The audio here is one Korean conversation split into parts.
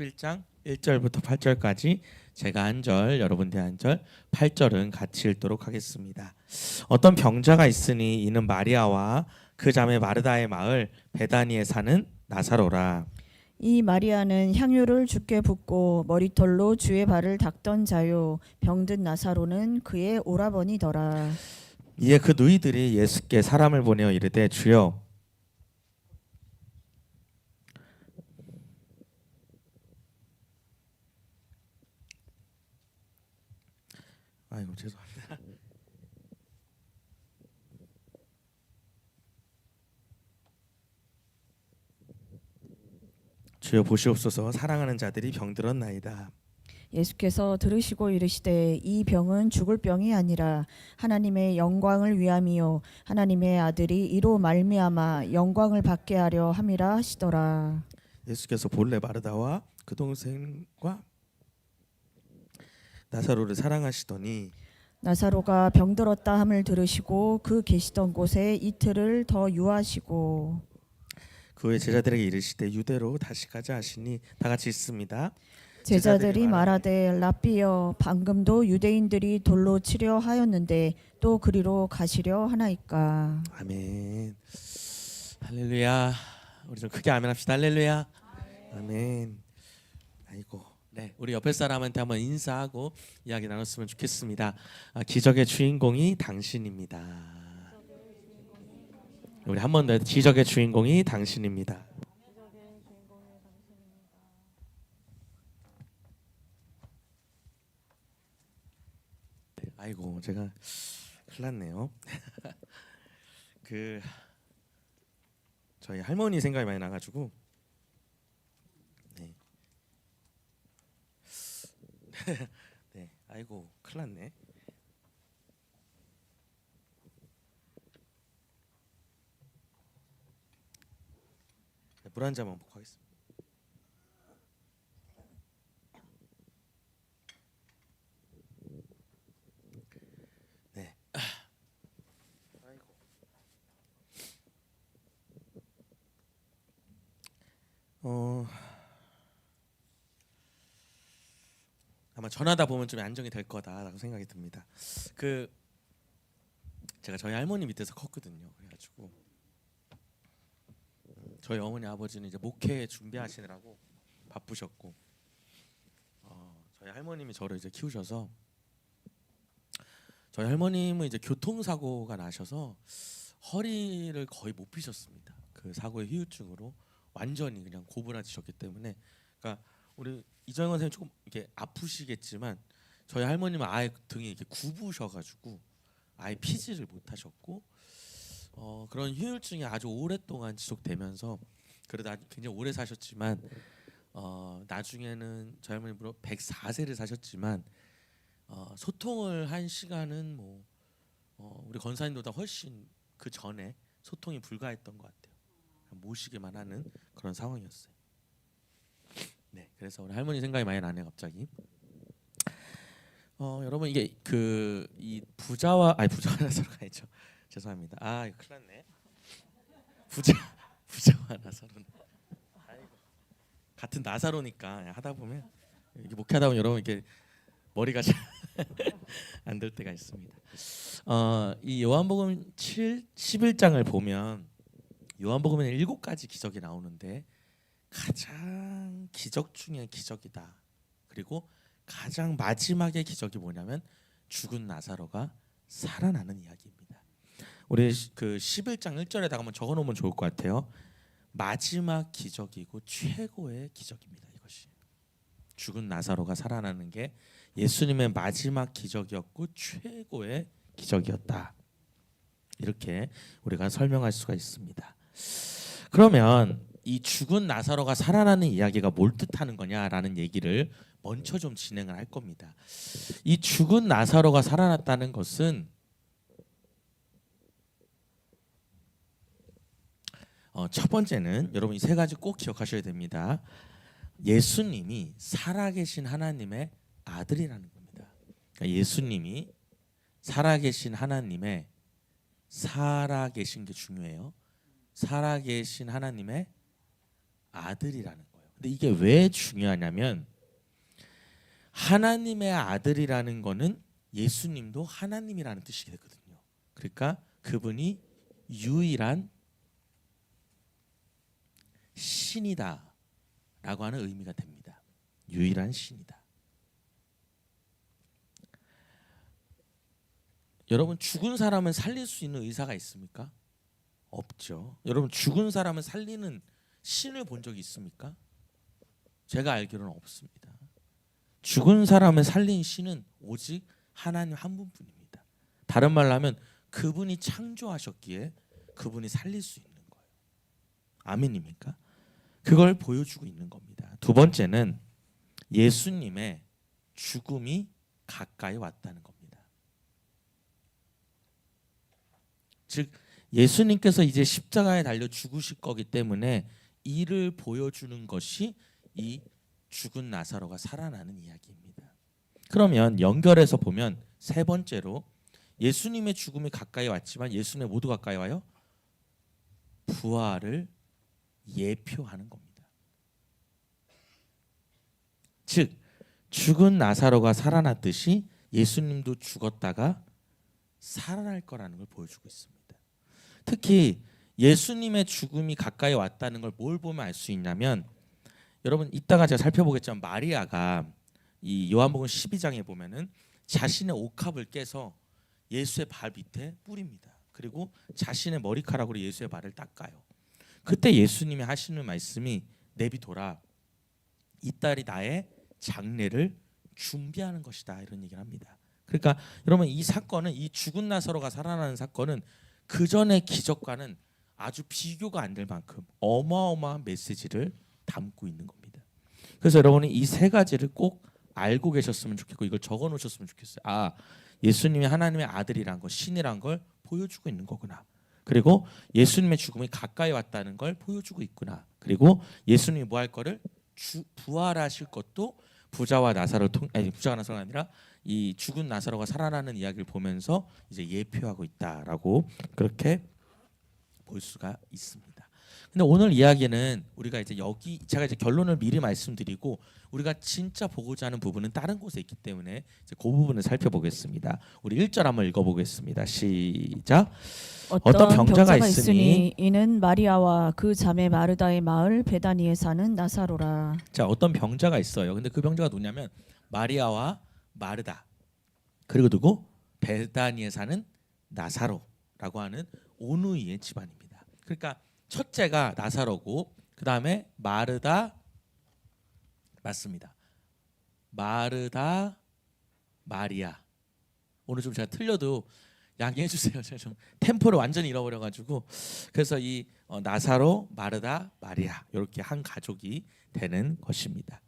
11장 1절부터 8절까지 제가 한 절, 여러분들 한 절, 8절은 같이 읽도록 하겠습니다. 어떤 병자가 있으니 이는 마리아와 그 자매 마르다의 마을 베다니에 사는 나사로라. 이 마리아는 향유를 주께 붓고 머리털로 주의 발을 닦던 자요, 병든 나사로는 그의 오라버니더라. 이에 그 누이들이 예수께 사람을 보내어 이르되 주여 아이고 죄송합니다. 주여 보시옵소서 사랑하는 자들이 병들었나이다. 예수께서 들으시고 이르시되 이 병은 죽을 병이 아니라 하나님의 영광을 위함이요 하나님의 아들이 이로 말미암아 영광을 받게 하려 함이라 하시더라. 예수께서 본래 마르다와 그 동생과 나사로를 사랑하시더니 나사로가 병들었다 함을 들으시고 그 계시던 곳에 이틀을 더 유하시고 그 후에 제자들에게 이르시되 유대로 다시 가자 하시니 다 같이 읽습니다. 제자들이 말하되 랍비여 방금도 유대인들이 돌로 치려 하였는데 또 그리로 가시려 하나이까. 아멘. 할렐루야. 우리 좀 크게 아멘 합시다. 할렐루야. 아멘. 아이고. 네, 우리 옆에 사람한테 한번 인사하고 이야기 나눴으면 좋겠습니다. 기적의 주인공이 당신입니다. 우리 한 번 더 기적의 주인공이 당신입니다. 아이고 제가 큰일 났네요. 그 저희 할머니 생각이 많이 나가지고 네. 네, 아이고 큰일 났네. 물 한 잔만 먹고 하겠습니다. 네. 아이고. 아마 전하다 보면 좀 안정이 될 거다라고 생각이 듭니다. 그 제가 저희 할머니 밑에서 컸거든요. 그래가지고 저희 어머니 아버지는 이제 목회 준비하시느라고 바쁘셨고 저희 할머님이 저를 이제 키우셔서 저희 할머님은 이제 교통사고가 나셔서 허리를 거의 못 펴셨습니다. 그 사고의 후유증으로 완전히 그냥 고분하지셨기 때문에 그러니까 우리 이정현 선생님 조금 이렇게 아프시겠지만 저희 할머님은 아예 등이 이렇게 굽으셔가지고 아예 피지를 못하셨고 그런 후유증이 아주 오랫동안 지속되면서 그러다 굉장히 오래 사셨지만 나중에는 저희 할머니 물론 104세를 사셨지만 소통을 한 시간은 뭐 우리 권사님보다 훨씬 그 전에 소통이 불가했던 것 같아요. 모시기만 하는 그런 상황이었어요. 네, 그래서 우리 할머니 생각이 많이 나네요, 갑자기. 여러분 이게 그 이 부자와 나사로가 아니죠. 죄송합니다. 이거 큰일 났네. 부자와 나사로는 같은 나사로니까 하다 보면 이렇게 목회하다 보면 여러분 이렇게 머리가 잘 안 될 때가 있습니다. 이 요한복음 11장을 보면 요한복음에는 7가지 기적이 나오는데 가장 기적 중에 기적이다. 그리고 가장 마지막의 기적이 뭐냐면 죽은 나사로가 살아나는 이야기입니다. 우리 그 11장 1절에다가 한번 적어놓으면 좋을 것 같아요. 마지막 기적이고 최고의 기적입니다. 이것이 죽은 나사로가 살아나는 게 예수님의 마지막 기적이었고 최고의 기적이었다. 이렇게 우리가 설명할 수가 있습니다. 그러면 이 죽은 나사로가 살아나는 이야기가 뭘 뜻하는 거냐라는 얘기를 먼저 좀 진행을 할 겁니다. 이 죽은 나사로가 살아났다는 것은 첫 번째는 여러분 이 세 가지 꼭 기억하셔야 됩니다. 예수님이 살아계신 하나님의 아들이라는 겁니다. 그러니까 예수님이 살아계신 하나님의 살아계신 게 중요해요. 살아계신 하나님의 아들이라는 거예요. 근데 이게 왜 중요하냐면 하나님의 아들이라는 거는 예수님도 하나님이라는 뜻이 되거든요. 그러니까 그분이 유일한 신이다라고 하는 의미가 됩니다. 유일한 신이다. 여러분 죽은 사람은 살릴 수 있는 의사가 있습니까? 없죠. 여러분 죽은 사람을 살리는 신을 본 적이 있습니까? 제가 알기로는 없습니다. 죽은 사람을 살린 신은 오직 하나님 한 분뿐입니다. 다른 말로 하면 그분이 창조하셨기에 그분이 살릴 수 있는 거예요. 아멘입니까? 그걸 보여주고 있는 겁니다. 두 번째는 예수님의 죽음이 가까이 왔다는 겁니다. 즉 예수님께서 이제 십자가에 달려 죽으실 거기 때문에 이를 보여주는 것이 이 죽은 나사로가 살아나는 이야기입니다. 그러면 연결해서 보면 세 번째로 예수님의 죽음이 가까이 왔지만 예수님의 모두 가까이 와요? 부활을 예표하는 겁니다. 즉 죽은 나사로가 살아났듯이 예수님도 죽었다가 살아날 거라는 걸 보여주고 있습니다. 특히 예수님의 죽음이 가까이 왔다는 걸 뭘 보면 알 수 있냐면 여러분 이따가 제가 살펴보겠지만 마리아가 이 요한복음 12장에 보면은 자신의 옥합을 깨서 예수의 발 밑에 뿌립니다. 그리고 자신의 머리카락으로 예수의 발을 닦아요. 그때 예수님이 하시는 말씀이 내비둬라. 이 딸이 나의 장례를 준비하는 것이다. 이런 얘기를 합니다. 그러니까 여러분 이 사건은 이 죽은 나사로가 살아나는 사건은 그 전의 기적과는 아주 비교가 안 될 만큼 어마어마한 메시지를 담고 있는 겁니다. 그래서 여러분이 이 세 가지를 꼭 알고 계셨으면 좋겠고 이걸 적어 놓으셨으면 좋겠어요. 아, 예수님이 하나님의 아들이란 것, 신이란 걸 보여주고 있는 거구나. 그리고 예수님의 죽음이 가까이 왔다는 걸 보여주고 있구나. 그리고 예수님이 뭐 할 거를 부활하실 것도 부자와 나사로 부자가 나사로가 아니라 이 죽은 나사로가 살아나는 이야기를 보면서 이제 예표하고 있다라고 그렇게 볼 수가 있습니다. 근데 오늘 이야기는 우리가 이제 여기 제가 이제 결론을 미리 말씀드리고 우리가 진짜 보고자 하는 부분은 다른 곳에 있기 때문에 이제 그 부분을 살펴보겠습니다. 우리 1절 한번 읽어보겠습니다. 시작. 어떤 병자가 있으니 이는 마리아와 그 자매 마르다의 마을 베다니에 사는 나사로라. 자, 어떤 병자가 있어요. 근데 그 병자가 누구냐면 마리아와 마르다 그리고 누구? 베다니에 사는 나사로라고 하는 오누이의 집안입니다. 그러니까 첫째가 나사로고 그 다음에 마르다 맞습니다. 마르다 마리아. 오늘 좀 제가 틀려도 양해해 주세요. 제가 좀 템포를 완전히 잃어버려가지고 그래서 이 나사로 마르다 마리아 이렇게 한 가족이 되는 것입니다.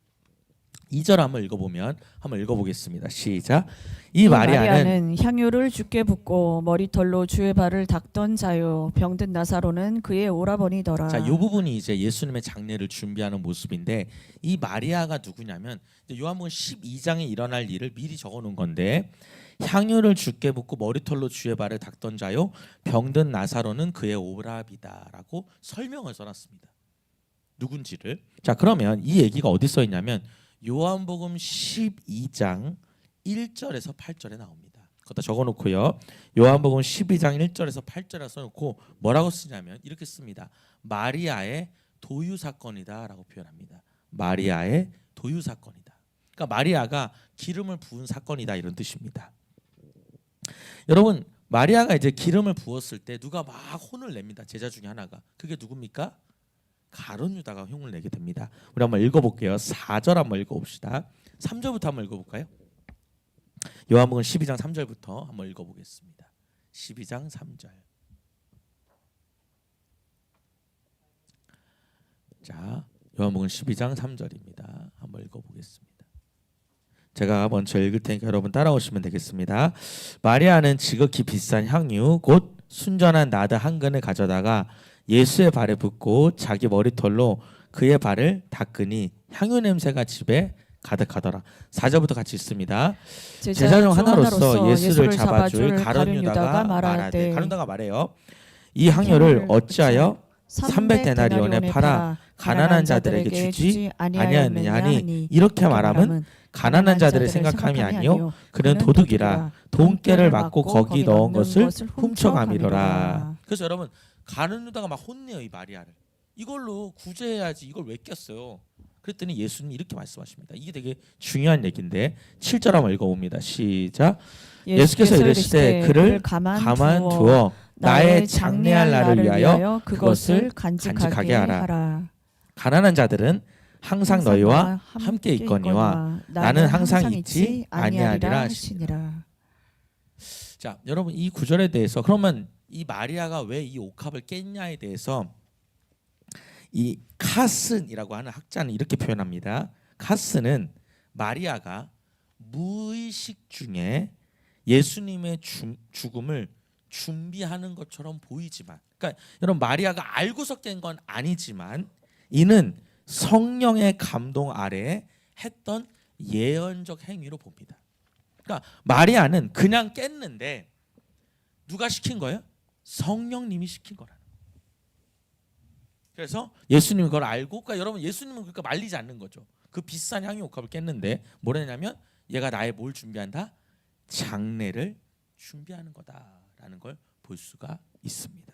2절 한번 읽어보면 한번 읽어보겠습니다. 시작. 이 마리아는 향유를 주께 붓고 머리털로 주의 발을 닦던 자요 병든 나사로는 그의 오라버니더라. 자, 이 부분이 이제 예수님의 장례를 준비하는 모습인데 이 마리아가 누구냐면 요한복음 12장에 일어날 일을 미리 적어놓은 건데 향유를 주께 붓고 머리털로 주의 발을 닦던 자요 병든 나사로는 그의 오라비다라고 설명을 써놨습니다. 누군지를. 자, 그러면 이 얘기가 어디 써 있냐면 요한복음 12장 1절에서 8절에 나옵니다. 그것다 적어놓고요. 요한복음 12장 1절에서 8절에 써놓고 뭐라고 쓰냐면 이렇게 씁니다. 마리아의 도유 사건이다라고 표현합니다. 마리아의 도유 사건이다. 그러니까 마리아가 기름을 부은 사건이다 이런 뜻입니다. 여러분 마리아가 이제 기름을 부었을 때 누가 막 혼을 냅니다. 제자 중에 하나가. 그게 누굽니까? 가룟 유다가 형을 내게 됩니다. 우리 한번 읽어볼게요. 4절 한번 읽어봅시다. 3절부터 한번 읽어볼까요? 요한복음 12장 3절부터 한번 읽어보겠습니다. 12장 3절. 자, 요한복음 12장 3절입니다. 한번 읽어보겠습니다. 제가 먼저 읽을 테니까 여러분 따라오시면 되겠습니다. 마리아는 지극히 비싼 향유 곧 순전한 나드 한 근을 가져다가 예수의 발에 붓고 자기 머리털로 그의 발을 닦으니 향유 냄새가 집에 가득하더라. 4절부터 같이 있습니다. 제자 중 하나로서 예수를 잡아줄 가룟 유다가 말하되 가룟 유다가 말해요. 이 향유를 어찌하여 300데나리온에 팔아 가난한 자들에게 주지 아니하였느냐 하니 이렇게 말함은 가난한 자들의 생각함이 아니요 그는 도둑이라 돈깨를 맞고 거기 넣은 것을 훔쳐가미로라. 그래서 여러분 가룟 유다가 막 혼내요 이 마리아를. 이걸로 구제해야지 이걸 왜 꼈어요? 그랬더니 예수님이 이렇게 말씀하십니다. 이게 되게 중요한 얘기인데 7절 한번 읽어봅니다. 시작. 예수께서 이르시되 그를 가만 두어 나의 장래할 날을 위하여 그것을 간직하게 하라. 가난한 자들은 항상 너희와 함께 있거니와 나는 항상 있지 아니하리라 하시니라. 자, 여러분 이 구절에 대해서 그러면 이 마리아가 왜 이 옥합을 깼냐에 대해서 이 카슨이라고 하는 학자는 이렇게 표현합니다. 카슨은 마리아가 무의식 중에 예수님의 죽음을 준비하는 것처럼 보이지만, 그러니까 여러분 마리아가 알고서 깬 건 아니지만 이는 성령의 감동 아래에 했던 예언적 행위로 봅니다. 그러니까 마리아는 그냥 깼는데 누가 시킨 거예요? 성령님이 시킨 거라는. 그래서 예수님이 그걸 알고, 그러니까 여러분 예수님은 그러니까 말리지 않는 거죠. 그 비싼 향유 옥합을 깼는데 뭐냐면 얘가 나의 뭘 준비한다? 장례를 준비하는 거다라는 걸 볼 수가 있습니다.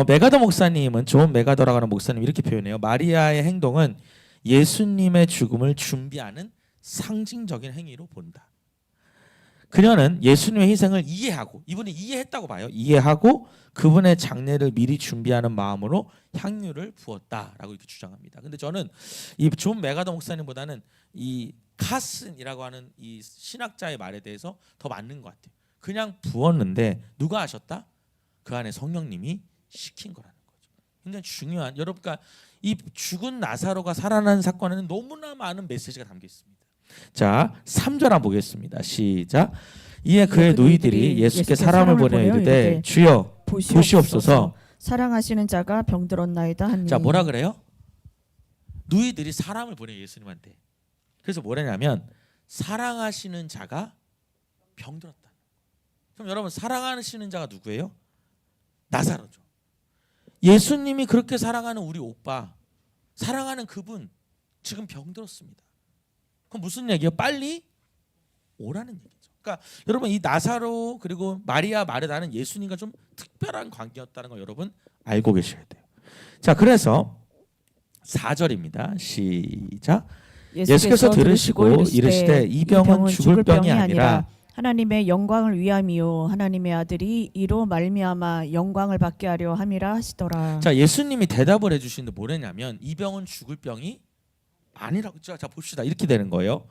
메가더 목사님은 존 메가더라고 하는 목사님 이렇게 표현해요. 마리아의 행동은 예수님의 죽음을 준비하는 상징적인 행위로 본다. 그녀는 예수님의 희생을 이해하고, 이분이 이해했다고 봐요. 이해하고 그분의 장례를 미리 준비하는 마음으로 향유를 부었다라고 이렇게 주장합니다. 근데 저는 이 존 메가더 목사님보다는 이 카슨이라고 하는 이 신학자의 말에 대해서 더 맞는 것 같아요. 그냥 부었는데 누가 하셨다? 그 안에 성령님이 시킨 거라는 거죠. 굉장히 중요한, 여러분, 그러니까 이 죽은 나사로가 살아난 사건에는 너무나 많은 메시지가 담겨 있습니다. 자, 3절 한번 보겠습니다. 시작. 이에 그의 누이들이 예수께 사람을 보내어 이르되 주여 보시옵소서 사랑하시는 자가 병들었나이다 하니. 자, 뭐라 그래요? 누이들이 사람을 보내요 예수님한테. 그래서 뭐라냐면 사랑하시는 자가 병들었다. 그럼 여러분 사랑하시는 자가 누구예요? 나사로죠. 예수님이 그렇게 사랑하는 우리 오빠, 사랑하는 그분 지금 병들었습니다. 그럼 무슨 얘기예요? 빨리 오라는 얘기죠. 그러니까 여러분 이 나사로 그리고 마리아 마르다는 예수님과 좀 특별한 관계였다는 걸 여러분 알고 계셔야 돼요. 자, 그래서 4절입니다. 시작. 예수께서 들으시고 이르시되 이 병은 죽을 병이 아니라 하나님의 영광을 위함이요 하나님의 아들이 이로 말미암아 영광을 받게 하려 함이라 하시더라. 자, 예수님이 대답을 해주시는데 뭐냐면 이 병은 죽을 병이 아니라고. 자, 봅시다. 이렇게 되는 거예요.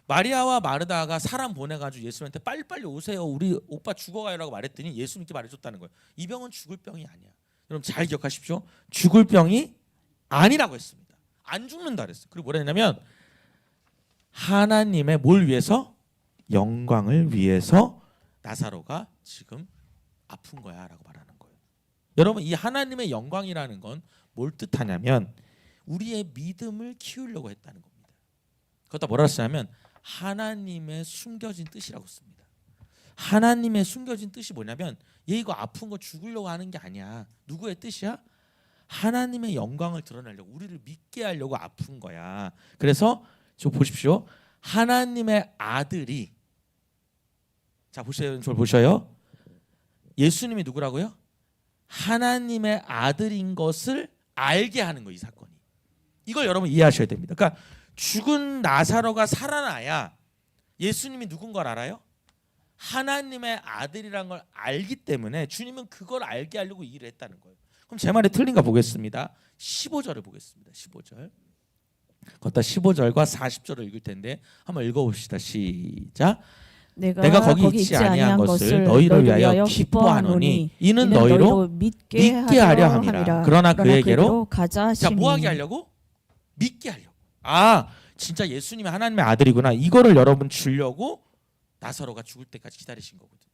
마리아와 마르다가 사람 보내가지고 예수님한테 빨리빨리 오세요. 우리 오빠 죽어가요라고 말했더니 예수님께 말해줬다는 거예요. 이 병은 죽을 병이 아니야. 여러분 잘 기억하십시오. 죽을 병이 아니라고 했습니다. 안 죽는다 그랬어요. 그리고 뭐라 했냐면 하나님의 뭘 위해서? 영광을 위해서 나사로가 지금 아픈 거야 라고 말하는 거예요. 여러분 이 하나님의 영광이라는 건 뭘 뜻하냐면 우리의 믿음을 키우려고 했다는 겁니다. 그것도 뭐라고 쓰냐면 하나님의 숨겨진 뜻이라고 씁니다. 하나님의 숨겨진 뜻이 뭐냐면 얘 이거 아픈 거 죽으려고 하는 게 아니야. 누구의 뜻이야? 하나님의 영광을 드러내려고, 우리를 믿게 하려고 아픈 거야. 그래서 저 보십시오. 하나님의 아들이, 자 보세요. 저를 보셔요. 예수님이 누구라고요? 하나님의 아들인 것을 알게 하는 거예요. 이 사건이. 이걸 여러분 이해하셔야 됩니다. 그러니까 죽은 나사로가 살아나야 예수님이 누군 걸 알아요? 하나님의 아들이란 걸 알기 때문에 주님은 그걸 알게 하려고 이 일을 했다는 거예요. 그럼 제 말이 틀린가 보겠습니다. 15절을 보겠습니다. 15절. 걷다 15절과 40절을 읽을 텐데 한번 읽어봅시다. 시작. 내가 거기 있지 아니한 것을 너희를 위하여 기뻐하노니 이는 너희로 믿게 하려 함이라. 그러나 그에게로 가자 자, 하시니. 뭐 하게 하려고? 믿게 하려고. 아, 진짜 예수님이 하나님의 아들이구나. 이거를 여러분 주려고 나사로가 죽을 때까지 기다리신 거거든요.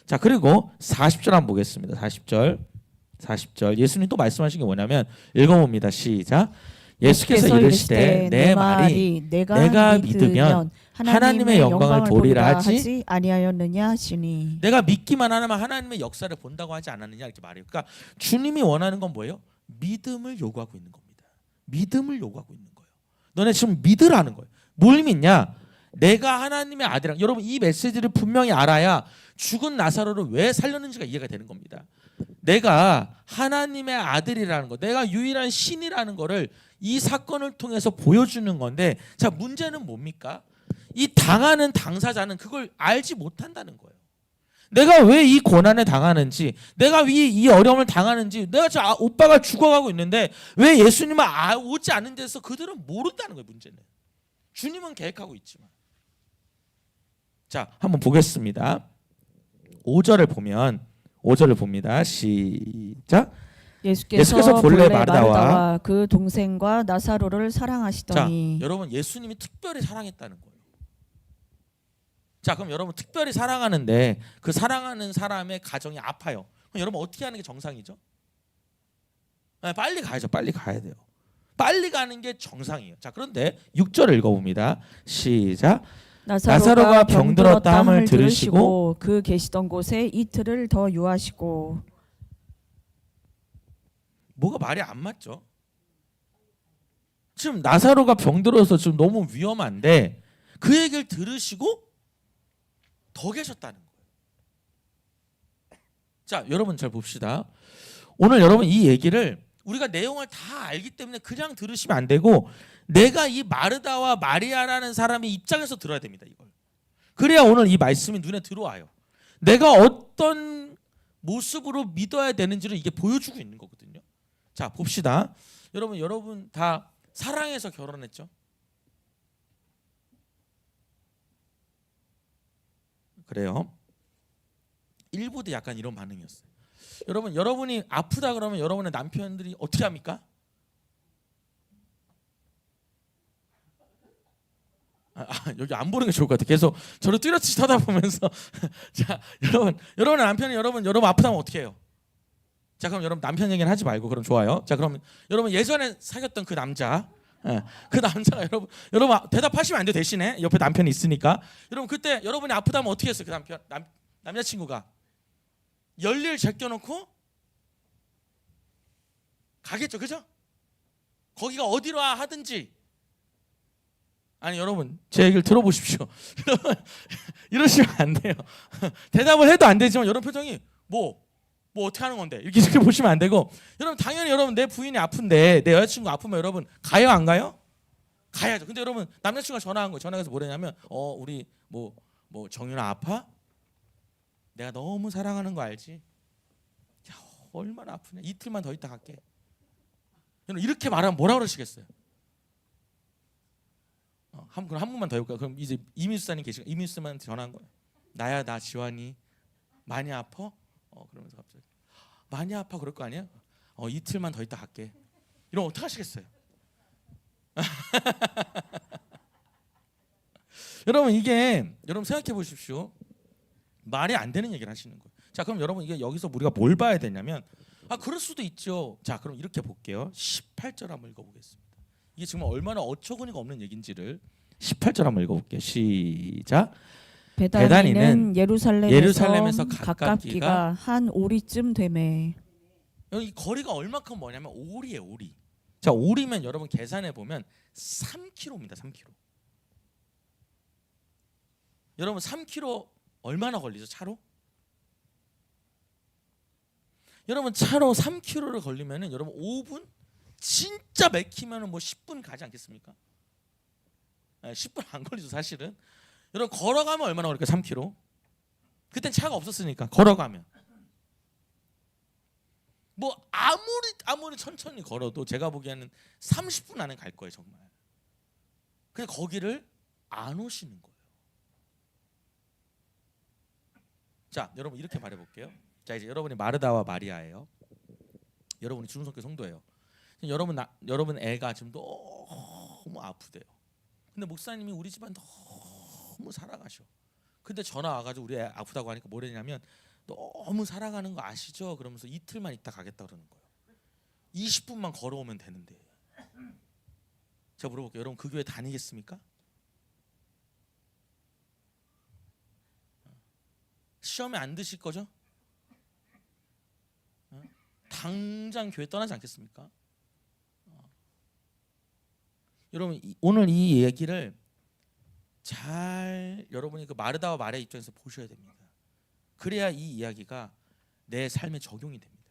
자, 그리고 40절 한번 보겠습니다. 40절 예수님 또 말씀하신 게 뭐냐면 읽어봅니다. 시작. 예수께서 이르시되 내 말이 내가 믿으면 하나님의 영광을 보리라 하지 아니하였느냐 하시니. 내가 믿기만 하면 하나님의 역사를 본다고 하지 않았느냐 이렇게 말해요. 그러니까 주님이 원하는 건 뭐예요? 믿음을 요구하고 있는 겁니다. 믿음을 요구하고 있는 거예요. 너네 지금 믿으라는 거예요. 뭘 믿냐? 내가 하나님의 아들이라. 여러분 이 메시지를 분명히 알아야 죽은 나사로를 왜 살렸는지가 이해가 되는 겁니다. 내가 하나님의 아들이라는 거, 내가 유일한 신이라는 거를 이 사건을 통해서 보여주는 건데, 자 문제는 뭡니까? 이 당하는 당사자는 그걸 알지 못한다는 거예요. 내가 왜 이 고난을 당하는지, 내가 왜 이 어려움을 당하는지, 내가 저 오빠가 죽어가고 있는데 왜 예수님은 오지 않는 데서 그들은 모른다는 거예요. 문제는 주님은 계획하고 있지만. 자 한번 보겠습니다. 5절을 봅니다. 시작. 예수께서 본래 마르다와 그 동생과 나사로를 자 사랑하시더니. 여러분 예수님이 특별히 사랑했다는 거예요. 자 그럼 여러분 특별히 사랑하는데 그 사랑하는 사람의 가정이 아파요. 그럼 여러분 어떻게 하는 게 정상이죠? 네, 빨리 가야죠. 빨리 가야 돼요. 빨리 가는 게 정상이에요. 자 그런데 6절을 읽어봅니다. 시작. 나사로가 병들었다 함을 들으시고 그 계시던 곳에 이틀을 더 유하시고. 뭐가 말이 안 맞죠? 지금 나사로가 병들어서 지금 너무 위험한데 그 얘기를 들으시고 더 계셨다는 거예요. 자 여러분 잘 봅시다. 오늘 여러분 이 얘기를 우리가 내용을 다 알기 때문에 그냥 들으시면 안 되고, 내가 이 마르다와 마리아라는 사람의 입장에서 들어야 됩니다. 이걸. 그래야 오늘 이 말씀이 눈에 들어와요. 내가 어떤 모습으로 믿어야 되는지를 이게 보여주고 있는 거거든요. 자 봅시다. 여러분 다 사랑해서 결혼했죠? 그래요. 일부도 약간 이런 반응이었어요. 여러분이 아프다 그러면 여러분의 남편들이 어떻게 합니까? 여기 안 보는 게 좋을 것 같아. 계속 저를 뚜렷이 쳐다보면서 자 여러분의 남편이 여러분 아프다면 어떻게 해요? 자 그럼 여러분 남편 얘기는 하지 말고, 그럼 좋아요. 자 그럼 여러분 예전에 사귀었던 그 남자, 그 남자가 여러분 대답하시면 안 돼요. 대신에 옆에 남편이 있으니까. 여러분 그때 여러분이 아프다면 어떻게 했어요? 그 남자친구가 열일 제껴놓고 가겠죠, 그죠? 거기가 어디로 하든지. 아니 여러분 제 얘기를 들어보십시오. 이러시면 안 돼요. 대답을 해도 안 되지만 여러분 표정이 뭐 어떻게 하는 건데 이렇게 보시면 안 되고, 여러분 당연히 여러분 내 부인이 아픈데 내 여자친구 아프면 여러분 가요 안 가요? 가야죠. 근데 여러분 남자친구가 전화한 거예요. 전화해서 뭐랬냐면 우리 뭐 정윤아 아파? 내가 너무 사랑하는 거 알지? 야, 얼마나 아프냐. 이틀만 더 있다 갈게. 여러분 이렇게 말하면 뭐라 그러시겠어요? 그럼 한 번만 더 해볼까요? 그럼 이제 이민수사님 계시니까 이민수님한테 전화한 거예요. 나야 나 지환이 많이 아파? 그러면서 갑자기 많이 아파 그럴 거 아니야? 이틀만 더 있다 갈게. 이러면 어떡 하시겠어요? 여러분 여러분 생각해 보십시오. 말이 안 되는 얘기를 하시는 거예요. 자 그럼 여러분 이게 여기서 우리가 뭘 봐야 되냐면, 그럴 수도 있죠. 자 그럼 이렇게 볼게요. 18절 한번 읽어보겠습니다. 이게 정말 얼마나 어처구니가 없는 얘기인지를 18절 한번 읽어볼게요. 시작. 베다니는 예루살렘에서 가깝기가 한 오리쯤 되매. 여기 거리가 얼마큼 뭐냐면 오리예요, 오리. 자 오리면 여러분 계산해 보면 3km입니다. 3km. 여러분 3km 얼마나 걸리죠 차로? 여러분 차로 3km를 걸리면은 여러분 5분? 진짜 맥히면은 뭐 10분 가지 않겠습니까? 10분 안 걸리죠 사실은. 여러분 걸어가면 얼마나 걸릴까요? 3km. 그땐 차가 없었으니까 걸어가면 뭐 아무리 천천히 걸어도 제가 보기에는 30분 안에 갈 거예요 정말. 근데 거기를 안 오시는 거예요. 자 여러분 이렇게 말해볼게요. 자 이제 여러분이 마르다와 마리아예요. 여러분이 주중성교 성도예요. 여러분 애가 지금 너무 아프대요. 근데 목사님이 우리 집안 너무 사랑하셔. 근데 전화 와가지고 우리 애 아프다고 하니까 뭐랬냐면 너무 사랑하는 거 아시죠? 그러면서 이틀만 있다 가겠다 그러는 거예요. 20분만 걸어오면 되는데. 제가 물어볼게요. 여러분 그 교회 다니겠습니까? 시험에 안 드실 거죠? 당장 교회 떠나지 않겠습니까? 여러분 오늘 이 얘기를 잘 여러분이 그 마르다와 마리아 입장에서 보셔야 됩니다. 그래야 이 이야기가 내 삶에 적용이 됩니다.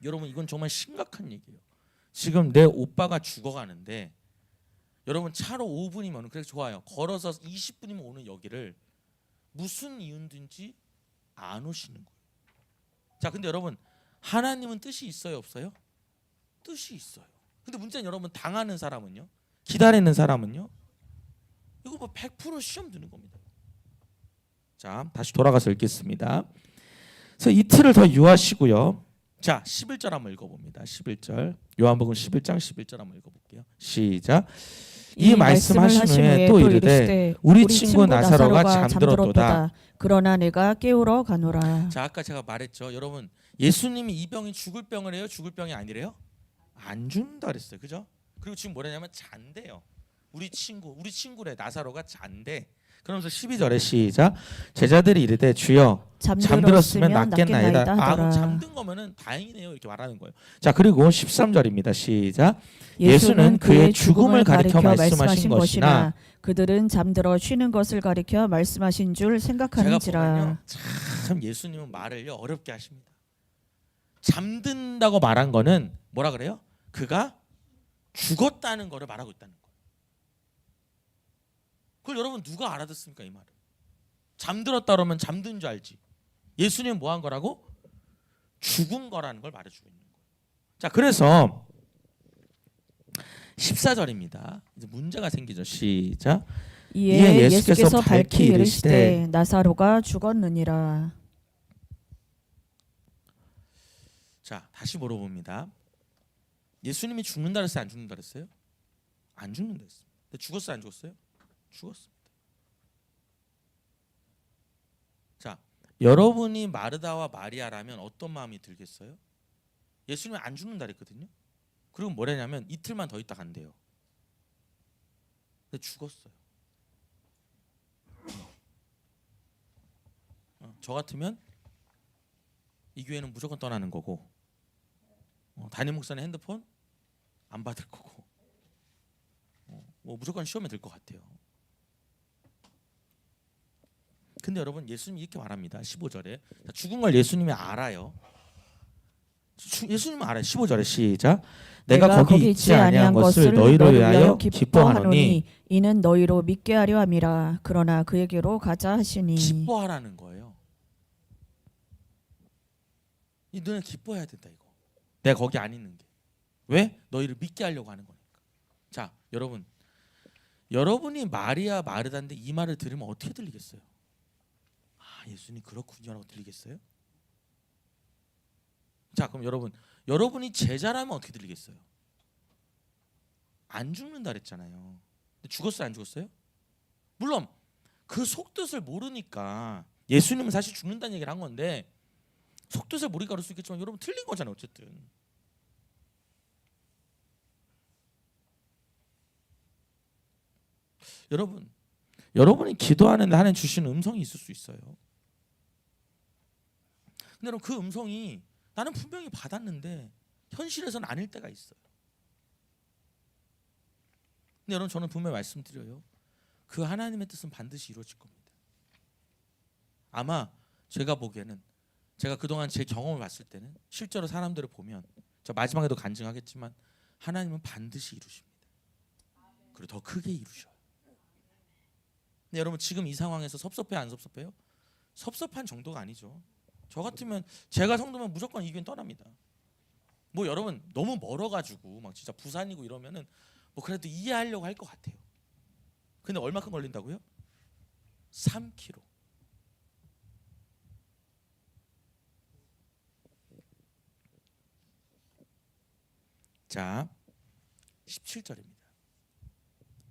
여러분 이건 정말 심각한 얘기예요. 지금 내 오빠가 죽어가는데 여러분 차로 5분이면 그래서 좋아요. 걸어서 20분이면 오는 여기를 무슨 이유든지 안 오시는 거예요. 자, 근데 여러분 하나님은 뜻이 있어요, 없어요? 뜻이 있어요. 근데 문제는 여러분 당하는 사람은요, 기다리는 사람은요, 이거 뭐 100% 시험 드는 겁니다. 자, 다시 돌아가서 읽겠습니다. 그래서 이틀을 더 유하시고요. 자, 11절 한번 읽어봅니다. 11절 요한복음 11장 11절 한번 읽어볼게요. 시작. 이 말씀하신 후에 또 이르되 우리 친구 나사로가 잠들었도다. 그러나 내가 깨우러 가노라. 자, 아까 제가 말했죠. 여러분 예수님이 이 병이 죽을 병을 해요? 죽을 병이 아니래요? 안 죽는다 그랬어요. 그죠? 그리고 지금 뭐라냐면 잔대요. 우리 친구래. 나사로가 잔대. 그러면서 12절에 시작. 제자들이 이르되 주여 잠들었으면 낫겠나이다. 아, 잠든 거면은 다행이네요. 이렇게 말하는 거예요. 자, 그리고 13절입니다. 시작. 예수는 그의 죽음을 가리켜 말씀하신 것이나 그들은 잠들어 쉬는 것을 가리켜 말씀하신 줄 생각하는지라. 참 예수님은 말을요 어렵게 하십니다. 잠든다고 말한 거는 뭐라 그래요? 그가 죽었다는 거를 말하고 있다는 거예요. 그걸 여러분 누가 알아듣습니까 이 말을? 잠들었다 그러면 잠든 줄 알지. 예수님은 뭐 한 거라고? 죽은 거라는 걸 말해주고 있는 거예요. 자, 그래서 14절입니다. 이제 문제가 생기죠. 시작. 이에 예수께서 밝히 이르시되 나사로가 죽었느니라. 자, 다시 물어봅니다. 예수님이 죽는다 그랬어요? 안 죽는다 그랬어요? 안 죽는다 그랬어요. 근데 죽었어요? 안 죽었어요? 죽었습니다. 자, 여러분이 마르다와 마리아라면 어떤 마음이 들겠어요? 예수님이 안 죽는다 그랬거든요. 그리고 뭐라냐면 이틀만 더 있다 간대요. 근데 죽었어요. 저 같으면 이 교회는 무조건 떠나는 거고, 담임 목사는 핸드폰 안 받을 거고, 뭐 무조건 시험에 들 것 같아요. 근데 여러분 예수님이 이렇게 말합니다. 15절에 죽은 걸 예수님이 알아요. 예수님은 알아요. 15절에 시작. 내가 거기 있지 아니한 것을 너희로 위하여 기뻐하노니 이는 너희로 믿게 하려 함이라. 그러나 그에게로 가자 하시니. 기뻐하라는 거예요. 너는 기뻐해야 된다 이거. 내가 거기 안 있는 게. 왜? 너희를 믿게 하려고 하는 거니까. 자, 여러분이 마리아 마르다인데 이 말을 들으면 어떻게 들리겠어요? 아, 예수님 그렇군요라고 들리겠어요? 자, 그럼 여러분이 제자라면 어떻게 들리겠어요? 안 죽는다 그랬잖아요. 근데 죽었어요, 안 죽었어요? 물론 그 속뜻을 모르니까 예수님은 사실 죽는다는 얘기를 한 건데 속뜻을 모르니까 그럴 수 있겠지만 여러분 틀린 거잖아요, 어쨌든. 여러분이 기도하는데 하나님 주시는 음성이 있을 수 있어요. 근데 여러분 그 음성이 나는 분명히 받았는데 현실에서는 아닐 때가 있어요. 근데 여러분 저는 분명히 말씀드려요. 그 하나님의 뜻은 반드시 이루어질 겁니다. 아마 제가 보기에는 제가 그동안 제 경험을 봤을 때는 실제로 사람들을 보면 저 마지막에도 간증하겠지만 하나님은 반드시 이루십니다. 그리고 더 크게 이루셔요. 근데 여러분 지금 이 상황에서 섭섭해요, 안 섭섭해요? 섭섭한 정도가 아니죠. 저 같으면 제가 성도면 무조건 이 교회는 떠납니다. 뭐 여러분 너무 멀어가지고 막 진짜 부산이고 이러면은 뭐 그래도 이해하려고 할 것 같아요. 근데 얼마큼 걸린다고요? 3km. 자, 17절입니다.